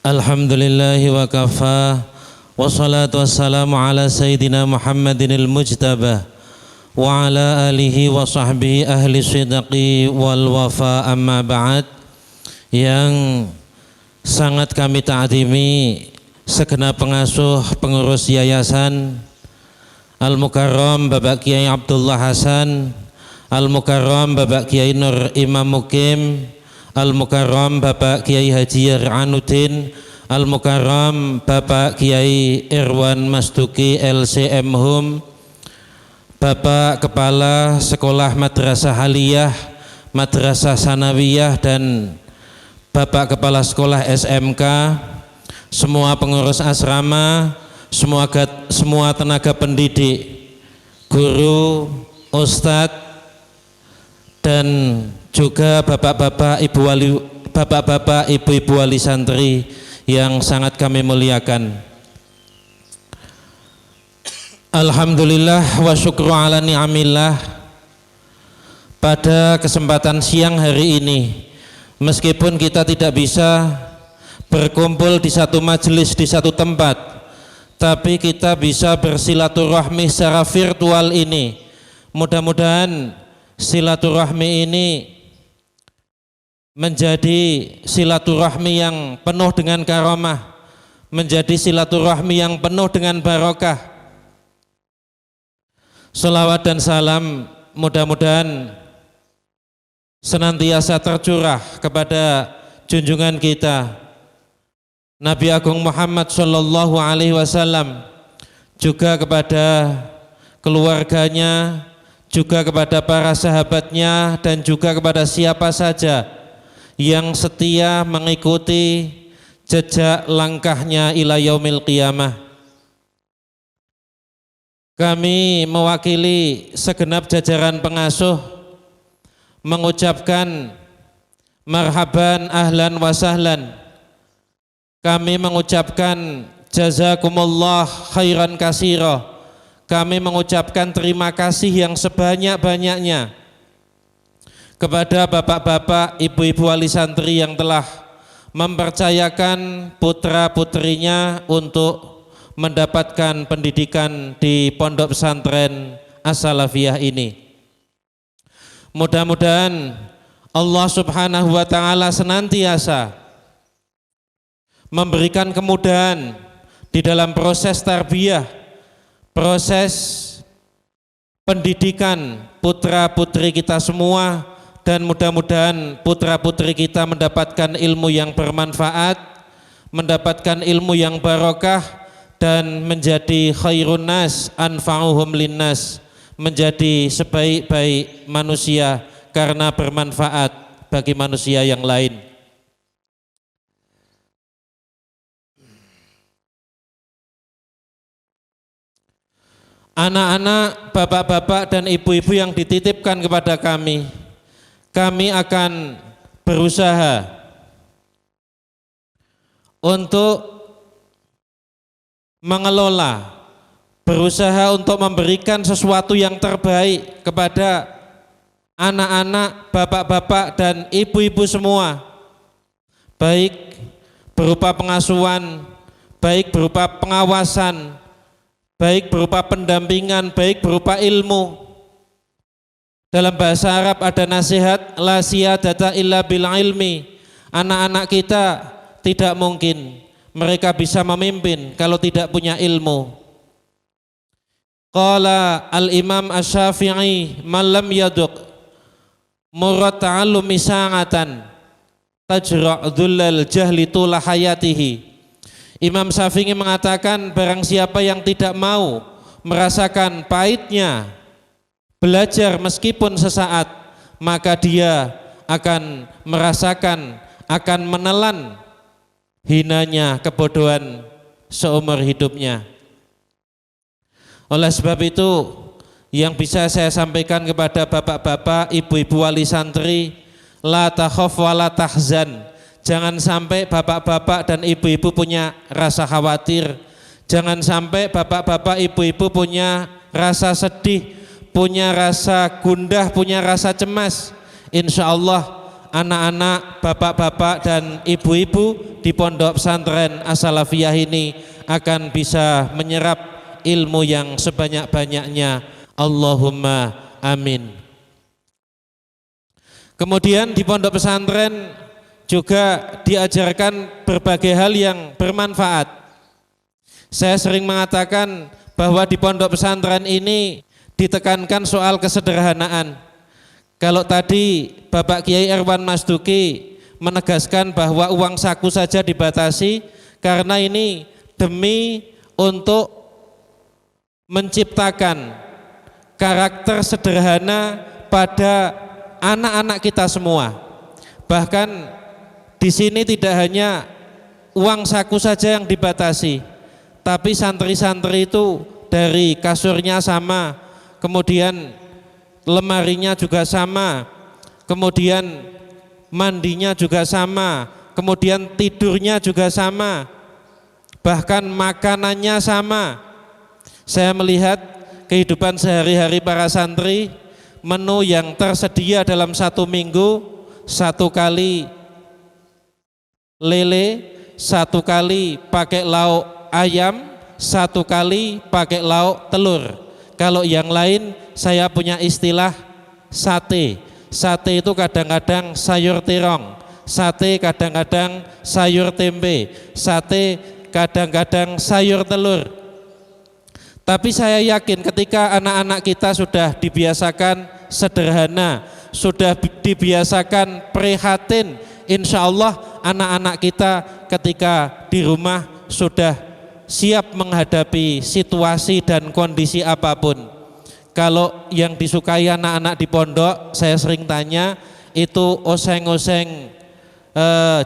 Alhamdulillahi wa kafa, wassalatu wassalamu ala sayyidina Muhammadinil mujtabah wa ala alihi wa sahbihi ahli sidqi wal wafa, amma ba'd. Yang sangat kami ta'zimi segenap pengasuh pengurus yayasan Al-Mukarram Bapak Kiai Abdullah Hasan, Al-Mukarram Bapak Kiai Nur Imam Mukim, Al-Mukarram Bapak Kiai Haji Yar'anuddin, Al-Mukarram Bapak Kiai Irwan Masduki LCM Hum, Bapak Kepala Sekolah Madrasah Haliyah, Madrasah Sanawiyah, dan Bapak Kepala Sekolah SMK, semua pengurus asrama, semua tenaga pendidik, guru, ustadz, dan juga bapak-bapak, ibu-ibu wali santri yang sangat kami muliakan. Alhamdulillah wa syukru ala ni'amillah. Pada kesempatan siang hari ini, meskipun kita tidak bisa berkumpul di satu majelis, di satu tempat, tapi kita bisa bersilaturahmi secara virtual ini. Mudah-mudahan silaturahmi ini menjadi silaturahmi yang penuh dengan karamah, menjadi silaturahmi yang penuh dengan barokah. Salawat dan salam mudah-mudahan senantiasa tercurah kepada junjungan kita Nabi Agung Muhammad Sallallahu Alaihi Wasallam, juga kepada keluarganya, juga kepada para sahabatnya, dan juga kepada siapa saja yang setia mengikuti jejak langkahnya ila yaumil qiyamah. Kami mewakili segenap jajaran pengasuh mengucapkan marhaban, ahlan wa sahlan. Kami mengucapkan jazakumullah khairan katsira. Kami mengucapkan terima kasih yang sebanyak-banyaknya kepada bapak-bapak, ibu-ibu wali santri yang telah mempercayakan putra-putrinya untuk mendapatkan pendidikan di Pondok Pesantren As-Salafiyah ini. Mudah-mudahan Allah Subhanahu wa taala senantiasa memberikan kemudahan di dalam proses tarbiyah, proses pendidikan putra-putri kita semua, dan mudah-mudahan putra-putri kita mendapatkan ilmu yang bermanfaat, mendapatkan ilmu yang barokah, dan menjadi khairun nas anfa'uhum linnas, menjadi sebaik-baik manusia karena bermanfaat bagi manusia yang lain. Anak-anak, bapak-bapak dan ibu-ibu yang dititipkan kepada kami akan berusaha untuk mengelola, berusaha untuk memberikan sesuatu yang terbaik kepada anak-anak, bapak-bapak dan ibu-ibu semua, baik berupa pengasuhan, baik berupa pengawasan, baik berupa pendampingan, baik berupa ilmu. Dalam bahasa Arab ada nasihat, la siyadata illa bil ilmi. Anak-anak kita tidak mungkin mereka bisa memimpin kalau tidak punya ilmu. Qala al-Imam Asy-Syafi'i, man lam yaduq murad ta'allumi sa'atan tajra' dhullal jahli tula hayatihi. Imam Syafi'i mengatakan, barang siapa yang tidak mau merasakan pahitnya belajar meskipun sesaat, maka dia akan merasakan, akan menelan hinanya kebodohan seumur hidupnya. Oleh sebab itu, yang bisa saya sampaikan kepada bapak-bapak, ibu-ibu wali santri, la takhaf wa la tahzan. Jangan sampai bapak-bapak dan ibu-ibu punya rasa khawatir. Jangan sampai bapak-bapak, ibu-ibu punya rasa sedih, punya rasa gundah, punya rasa cemas. Insya Allah anak-anak, bapak-bapak dan ibu-ibu di Pondok Pesantren As-Salafiyah ini akan bisa menyerap ilmu yang sebanyak-banyaknya. Allahumma amin. Kemudian di Pondok Pesantren juga diajarkan berbagai hal yang bermanfaat. Saya sering mengatakan bahwa di Pondok Pesantren ini ditekankan soal kesederhanaan. Kalau tadi Bapak Kiai Erwan Masduki menegaskan bahwa uang saku saja dibatasi karena ini demi untuk menciptakan karakter sederhana pada anak-anak kita semua. Bahkan di sini tidak hanya uang saku saja yang dibatasi, tapi santri-santri itu dari kasurnya sama, kemudian lemarinya juga sama, kemudian mandinya juga sama, kemudian tidurnya juga sama, bahkan makanannya sama. Saya melihat kehidupan sehari-hari para santri, menu yang tersedia dalam satu minggu, satu kali lele, satu kali pakai lauk ayam, satu kali pakai lauk telur. Kalau yang lain saya punya istilah sate. Sate itu kadang-kadang sayur terong, sate kadang-kadang sayur tempe, sate kadang-kadang sayur telur. Tapi saya yakin ketika anak-anak kita sudah dibiasakan sederhana, sudah dibiasakan prihatin, insya Allah anak-anak kita ketika di rumah sudah siap menghadapi situasi dan kondisi apapun. Kalau yang disukai anak-anak di pondok, saya sering tanya, itu oseng-oseng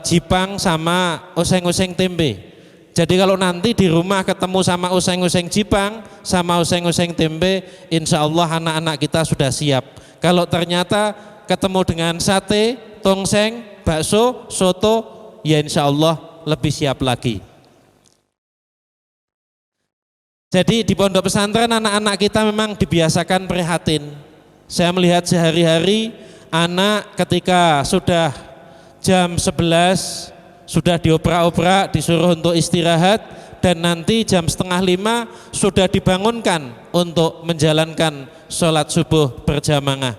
jipang sama oseng-oseng tempe. Jadi kalau nanti di rumah ketemu sama oseng-oseng jipang sama oseng-oseng tempe, insya Allah anak-anak kita sudah siap. Kalau ternyata ketemu dengan sate, tongseng, bakso, soto, ya insya Allah lebih siap lagi. Jadi di pondok pesantren anak-anak kita memang dibiasakan prihatin. Saya melihat sehari-hari anak ketika sudah jam 11 sudah dioprak-oprak, disuruh untuk istirahat, dan nanti jam 4:30 sudah dibangunkan untuk menjalankan sholat subuh berjamaah.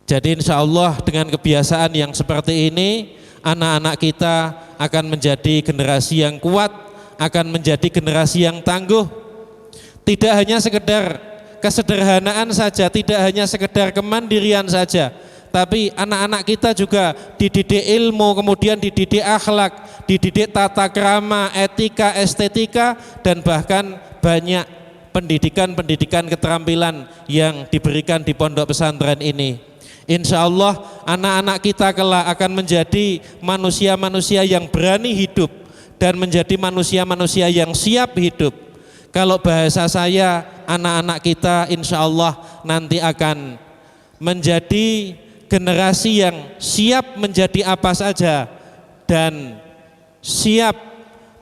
Jadi insya Allah dengan kebiasaan yang seperti ini, anak-anak kita akan menjadi generasi yang kuat, akan menjadi generasi yang tangguh. Tidak hanya sekedar kesederhanaan saja, tidak hanya sekedar kemandirian saja, tapi anak-anak kita juga dididik ilmu, kemudian dididik akhlak, dididik tata krama, etika, estetika, dan bahkan banyak pendidikan-pendidikan keterampilan yang diberikan di pondok pesantren ini. Insya Allah anak-anak kita kelak akan menjadi manusia-manusia yang berani hidup dan menjadi manusia-manusia yang siap hidup. Kalau bahasa saya, anak-anak kita insya Allah nanti akan menjadi generasi yang siap menjadi apa saja dan siap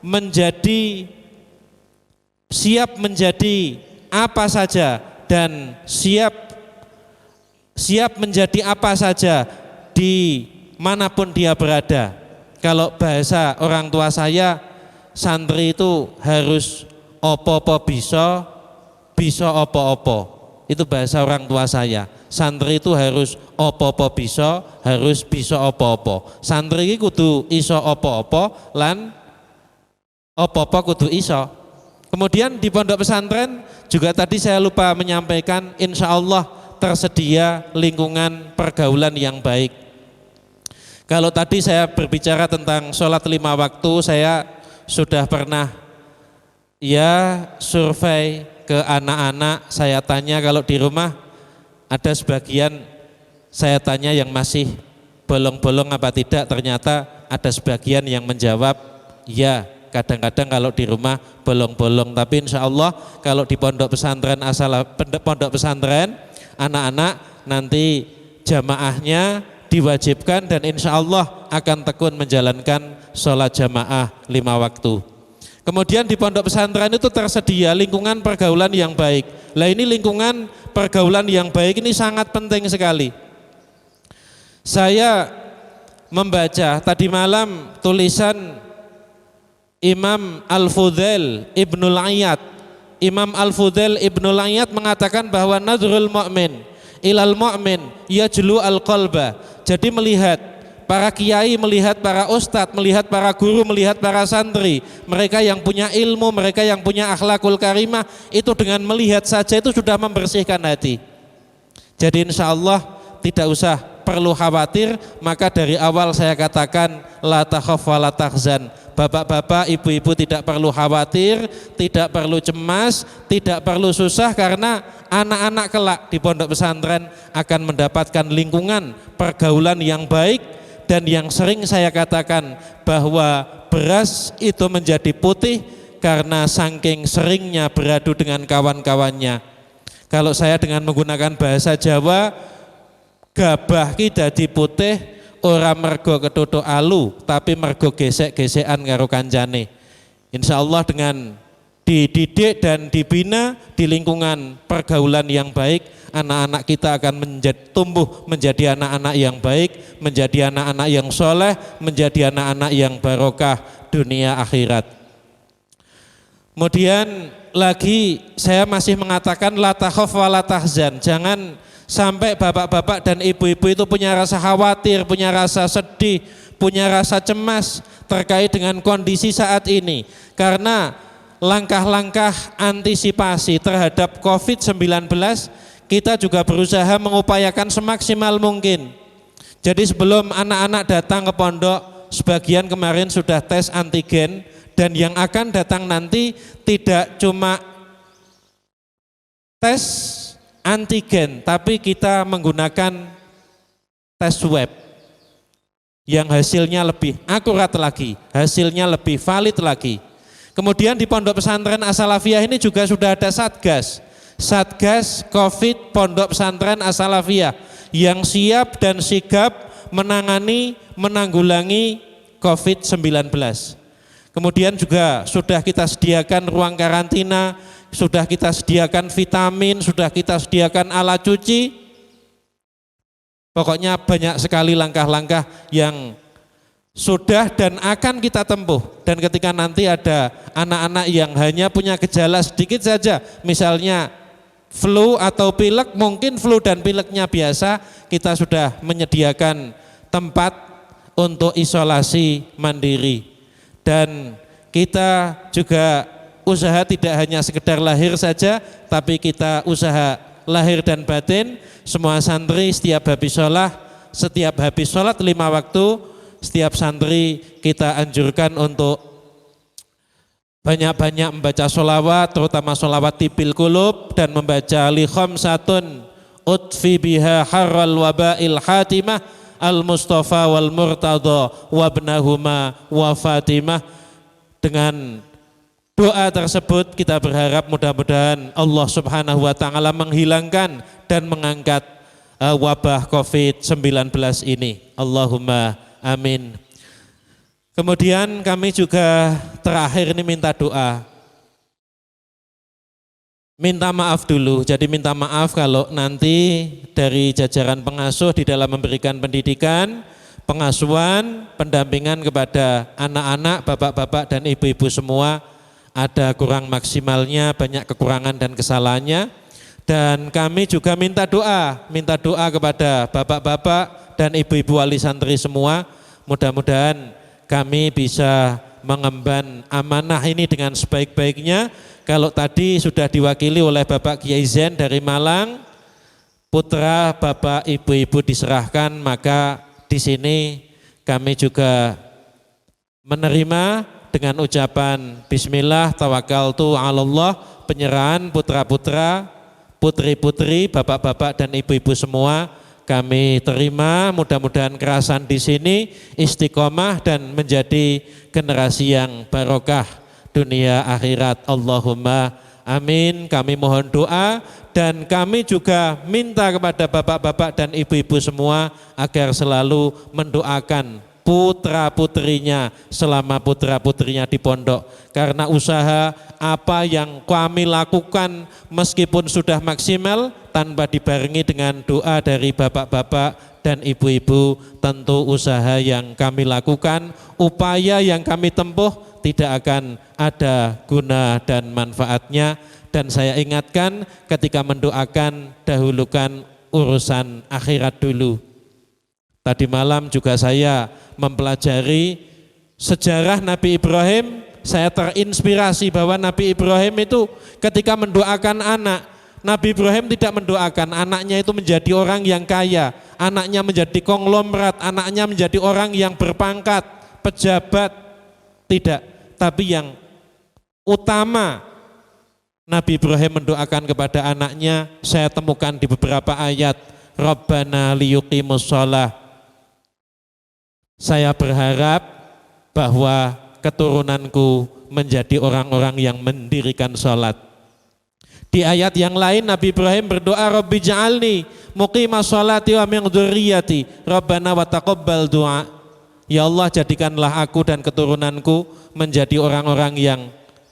menjadi apa saja dan siap menjadi apa saja di manapun dia berada. Kalau bahasa orang tua saya, santri itu harus opo-opo bisa opo-opo. Itu bahasa orang tua saya. Santri itu harus opo-opo bisa opo-opo. Santri ini kudu iso opo-opo lan opo-opo kudu iso. Kemudian di pondok pesantren juga tadi saya lupa menyampaikan, insya Allah tersedia lingkungan pergaulan yang baik. Kalau tadi saya berbicara tentang sholat 5 waktu, saya sudah pernah survei ke anak-anak, saya tanya kalau di rumah ada sebagian saya tanya yang masih bolong-bolong apa tidak, ternyata ada sebagian yang menjawab ya, kadang-kadang kalau di rumah bolong-bolong, tapi insya Allah kalau di pondok pesantren pondok pesantren anak-anak nanti jamaahnya diwajibkan dan insya Allah akan tekun menjalankan sholat jamaah 5 waktu. Kemudian di pondok pesantren itu tersedia lingkungan pergaulan yang baik. Lah ini lingkungan pergaulan yang baik ini sangat penting sekali. Saya membaca tadi malam tulisan Imam Al-Fudail Ibnul Ayyad. Imam Al-Fudail Ibnul Ayyad mengatakan bahwa nadrul mu'min ilal mu'min yajlu al-qalba. Jadi melihat para kiai, melihat para ustadz, melihat para guru, melihat para santri, mereka yang punya ilmu, mereka yang punya akhlakul karimah, itu dengan melihat saja itu sudah membersihkan hati. Jadi insya Allah tidak usah perlu khawatir. Maka dari awal saya katakan la takhaf wa la tahzan. Bapak-bapak, ibu-ibu tidak perlu khawatir, tidak perlu cemas, tidak perlu susah, karena anak-anak kelak di pondok pesantren akan mendapatkan lingkungan pergaulan yang baik. Dan yang sering saya katakan bahwa beras itu menjadi putih karena saking seringnya beradu dengan kawan-kawannya. Kalau saya dengan menggunakan bahasa Jawa, gabah ki dadi putih ora mergo ketutuk alu, tapi mergo gesek-gesekan karo kancane. Insya Allah dengan dididik dan dibina di lingkungan pergaulan yang baik, anak-anak kita akan tumbuh menjadi anak-anak yang baik, menjadi anak-anak yang soleh, menjadi anak-anak yang barokah dunia akhirat. Kemudian lagi saya masih mengatakan la takhaf wa la tahzan. Jangan sampai bapak-bapak dan ibu-ibu itu punya rasa khawatir, punya rasa sedih, punya rasa cemas terkait dengan kondisi saat ini. Karena langkah-langkah antisipasi terhadap COVID-19 kita juga berusaha mengupayakan semaksimal mungkin. Jadi sebelum anak-anak datang ke pondok, sebagian kemarin sudah tes antigen, dan yang akan datang nanti tidak cuma tes antigen, tapi kita menggunakan tes swab yang hasilnya lebih akurat lagi, hasilnya lebih valid lagi. Kemudian di pondok pesantren As-Salafiyah ini juga sudah ada satgas. Satgas Covid Pondok Pesantren As-Salafiyah yang siap dan sigap menanggulangi COVID-19. Kemudian juga sudah kita sediakan ruang karantina, sudah kita sediakan vitamin, sudah kita sediakan alat cuci. Pokoknya banyak sekali langkah-langkah yang sudah dan akan kita tempuh. Dan ketika nanti ada anak-anak yang hanya punya gejala sedikit saja, misalnya flu atau pilek, mungkin flu dan pileknya biasa, kita sudah menyediakan tempat untuk isolasi mandiri. Dan kita juga usaha tidak hanya sekedar lahir saja, tapi kita usaha lahir dan batin. Semua santri setiap habis sholat 5 waktu, setiap santri kita anjurkan untuk banyak-banyak membaca sholawat, terutama sholawat tibil kulub, dan membaca li khamsatun utfi biha harral wabail hatimah al-Mustafa wal Murtada wabnahuma wa Fatimah. Dengan doa tersebut kita berharap mudah-mudahan Allah Subhanahu wa taala menghilangkan dan mengangkat wabah COVID-19 ini. Allahumma amin. Kemudian kami juga terakhir ini minta doa. Minta maaf dulu, jadi minta maaf kalau nanti dari jajaran pengasuh di dalam memberikan pendidikan, pengasuhan, pendampingan kepada anak-anak, bapak-bapak dan ibu-ibu semua ada kurang maksimalnya, banyak kekurangan dan kesalahannya. Dan kami juga minta doa kepada bapak-bapak dan ibu-ibu wali santri semua, mudah-mudahan kami bisa mengemban amanah ini dengan sebaik-baiknya. Kalau tadi sudah diwakili oleh Bapak Kiai Zain dari Malang, putra bapak ibu-ibu diserahkan, maka di sini kami juga menerima dengan ucapan bismillah tawakkaltu 'alallah, penyerahan putra-putra, putri-putri, bapak-bapak dan ibu-ibu semua kami terima. Mudah-mudahan kerasan di sini istiqomah dan menjadi generasi yang barokah dunia akhirat. Allahumma amin. Kami mohon doa dan kami juga minta kepada bapak-bapak dan ibu-ibu semua agar selalu mendoakan putra-putrinya selama putra-putrinya di pondok, karena usaha apa yang kami lakukan meskipun sudah maksimal tanpa dibarengi dengan doa dari bapak-bapak dan ibu-ibu, tentu usaha yang kami lakukan, upaya yang kami tempuh tidak akan ada guna dan manfaatnya. Dan saya ingatkan, ketika mendoakan dahulukan urusan akhirat dulu. Tadi malam juga saya mempelajari sejarah Nabi Ibrahim. Saya terinspirasi bahwa Nabi Ibrahim itu ketika mendoakan anak, Nabi Ibrahim tidak mendoakan anaknya itu menjadi orang yang kaya, anaknya menjadi konglomerat, anaknya menjadi orang yang berpangkat, pejabat, tidak. Tapi yang utama Nabi Ibrahim mendoakan kepada anaknya, saya temukan di beberapa ayat, Rabbana liyuqimus shalah. Saya berharap bahwa keturunanku menjadi orang-orang yang mendirikan sholat. Di ayat yang lain Nabi Ibrahim berdoa, Rabbi ja'alni muqimas sholati wa min dzurriyyati Rabbana wa taqabbal du'a. Ya Allah, jadikanlah aku dan keturunanku menjadi orang-orang yang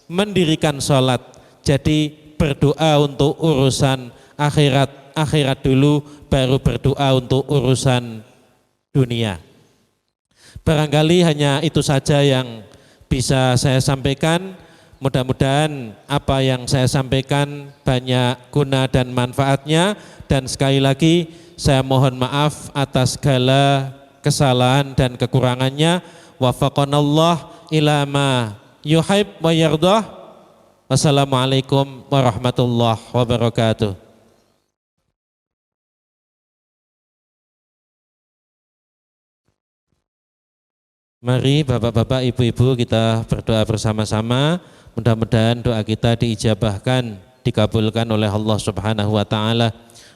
mendirikan sholat. Jadi berdoa untuk urusan akhirat dulu, baru berdoa untuk urusan dunia. Barangkali hanya itu saja yang bisa saya sampaikan. Mudah-mudahan apa yang saya sampaikan banyak guna dan manfaatnya. Dan sekali lagi saya mohon maaf atas segala kesalahan dan kekurangannya. Wafaqanallah ila ma yuhib wa yardah. Wassalamualaikum warahmatullahi wabarakatuh. Mari bapak-bapak, ibu-ibu kita berdoa bersama-sama. Mudah-mudahan doa kita diijabahkan, dikabulkan oleh Allah Subhanahu wa taala.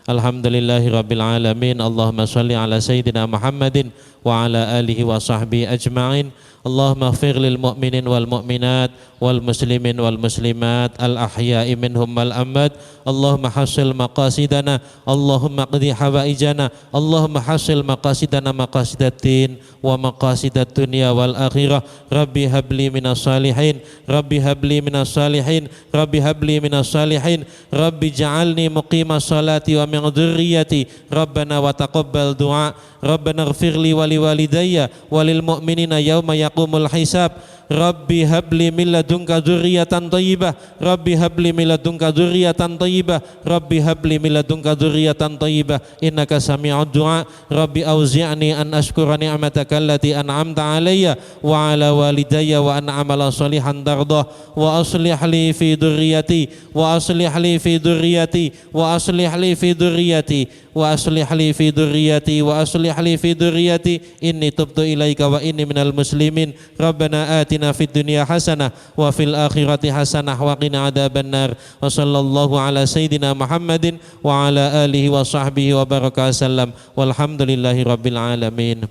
Alhamdulillahi rabbil alamin. Allahumma shalli ala sayyidina Muhammadin wa ala alihi wa sahbihi ajma'in. Allahumma ighfir lil mu'minin wal mu'minat wal muslimin wal muslimat al ahya'i minhum wal amwat. Allahumma hasil maqasidana, Allahumma qdi hawaijana, Allahumma hasil maqasidana maqasidatin wa maqasidat dunya wal akhirah. Rabbi habli minas salihin, Rabbi habli minas salihin, Rabbi habli minas salihin, Rabbi ja'alni muqimas salati wa min dzurriyyati. Rabbana wa taqabbal du'a, Rabbana ighfirli wa liwalidayya wa lil mu'minina yauma yaqumul hisab. Rabbi habli min ladunka dzurriyyatan thayyibah, Rabbi habli min ladunka dzurriyyatan thayyibah, Rabbi habli min ladunka dzurriyyatan thayyibah, innaka sami'ud du'a. Rabbi auzi'ni an ashkura ni'mataka allati an'amta 'alayya wa 'ala walidayya wa an a'mala shalihan tardah wa aslih li fi dzurriyyati wa aslih li fi dzurriyyati wa aslih li fi dzurriyyati wa aslih li fi dzurriyyati wa aslih li fi dzurriyyati inni tubtu ilaika wa inni minal muslimin. Rabbana atina fid dunya hasanah wa fil akhirati hasanah wa qina adzabannar. Wa sallallahu ala sayyidina Muhammadin wa ala alihi wa sahbihi wa baraka sallam. Walhamdulillahi rabbil alamin.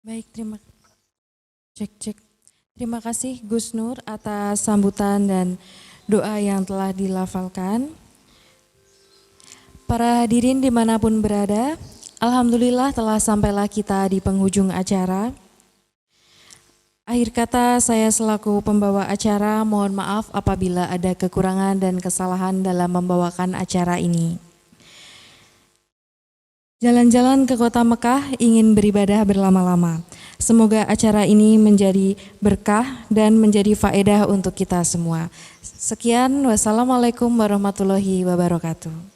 Baik, terima kasih Gus Nur atas sambutan dan doa yang telah dilafalkan. Para hadirin dimanapun berada, alhamdulillah telah sampailah kita di penghujung acara. Akhir kata saya selaku pembawa acara mohon maaf apabila ada kekurangan dan kesalahan dalam membawakan acara ini. Jalan-jalan ke kota Mekah ingin beribadah berlama-lama. Semoga acara ini menjadi berkah dan menjadi faedah untuk kita semua. Sekian, wassalamualaikum warahmatullahi wabarakatuh.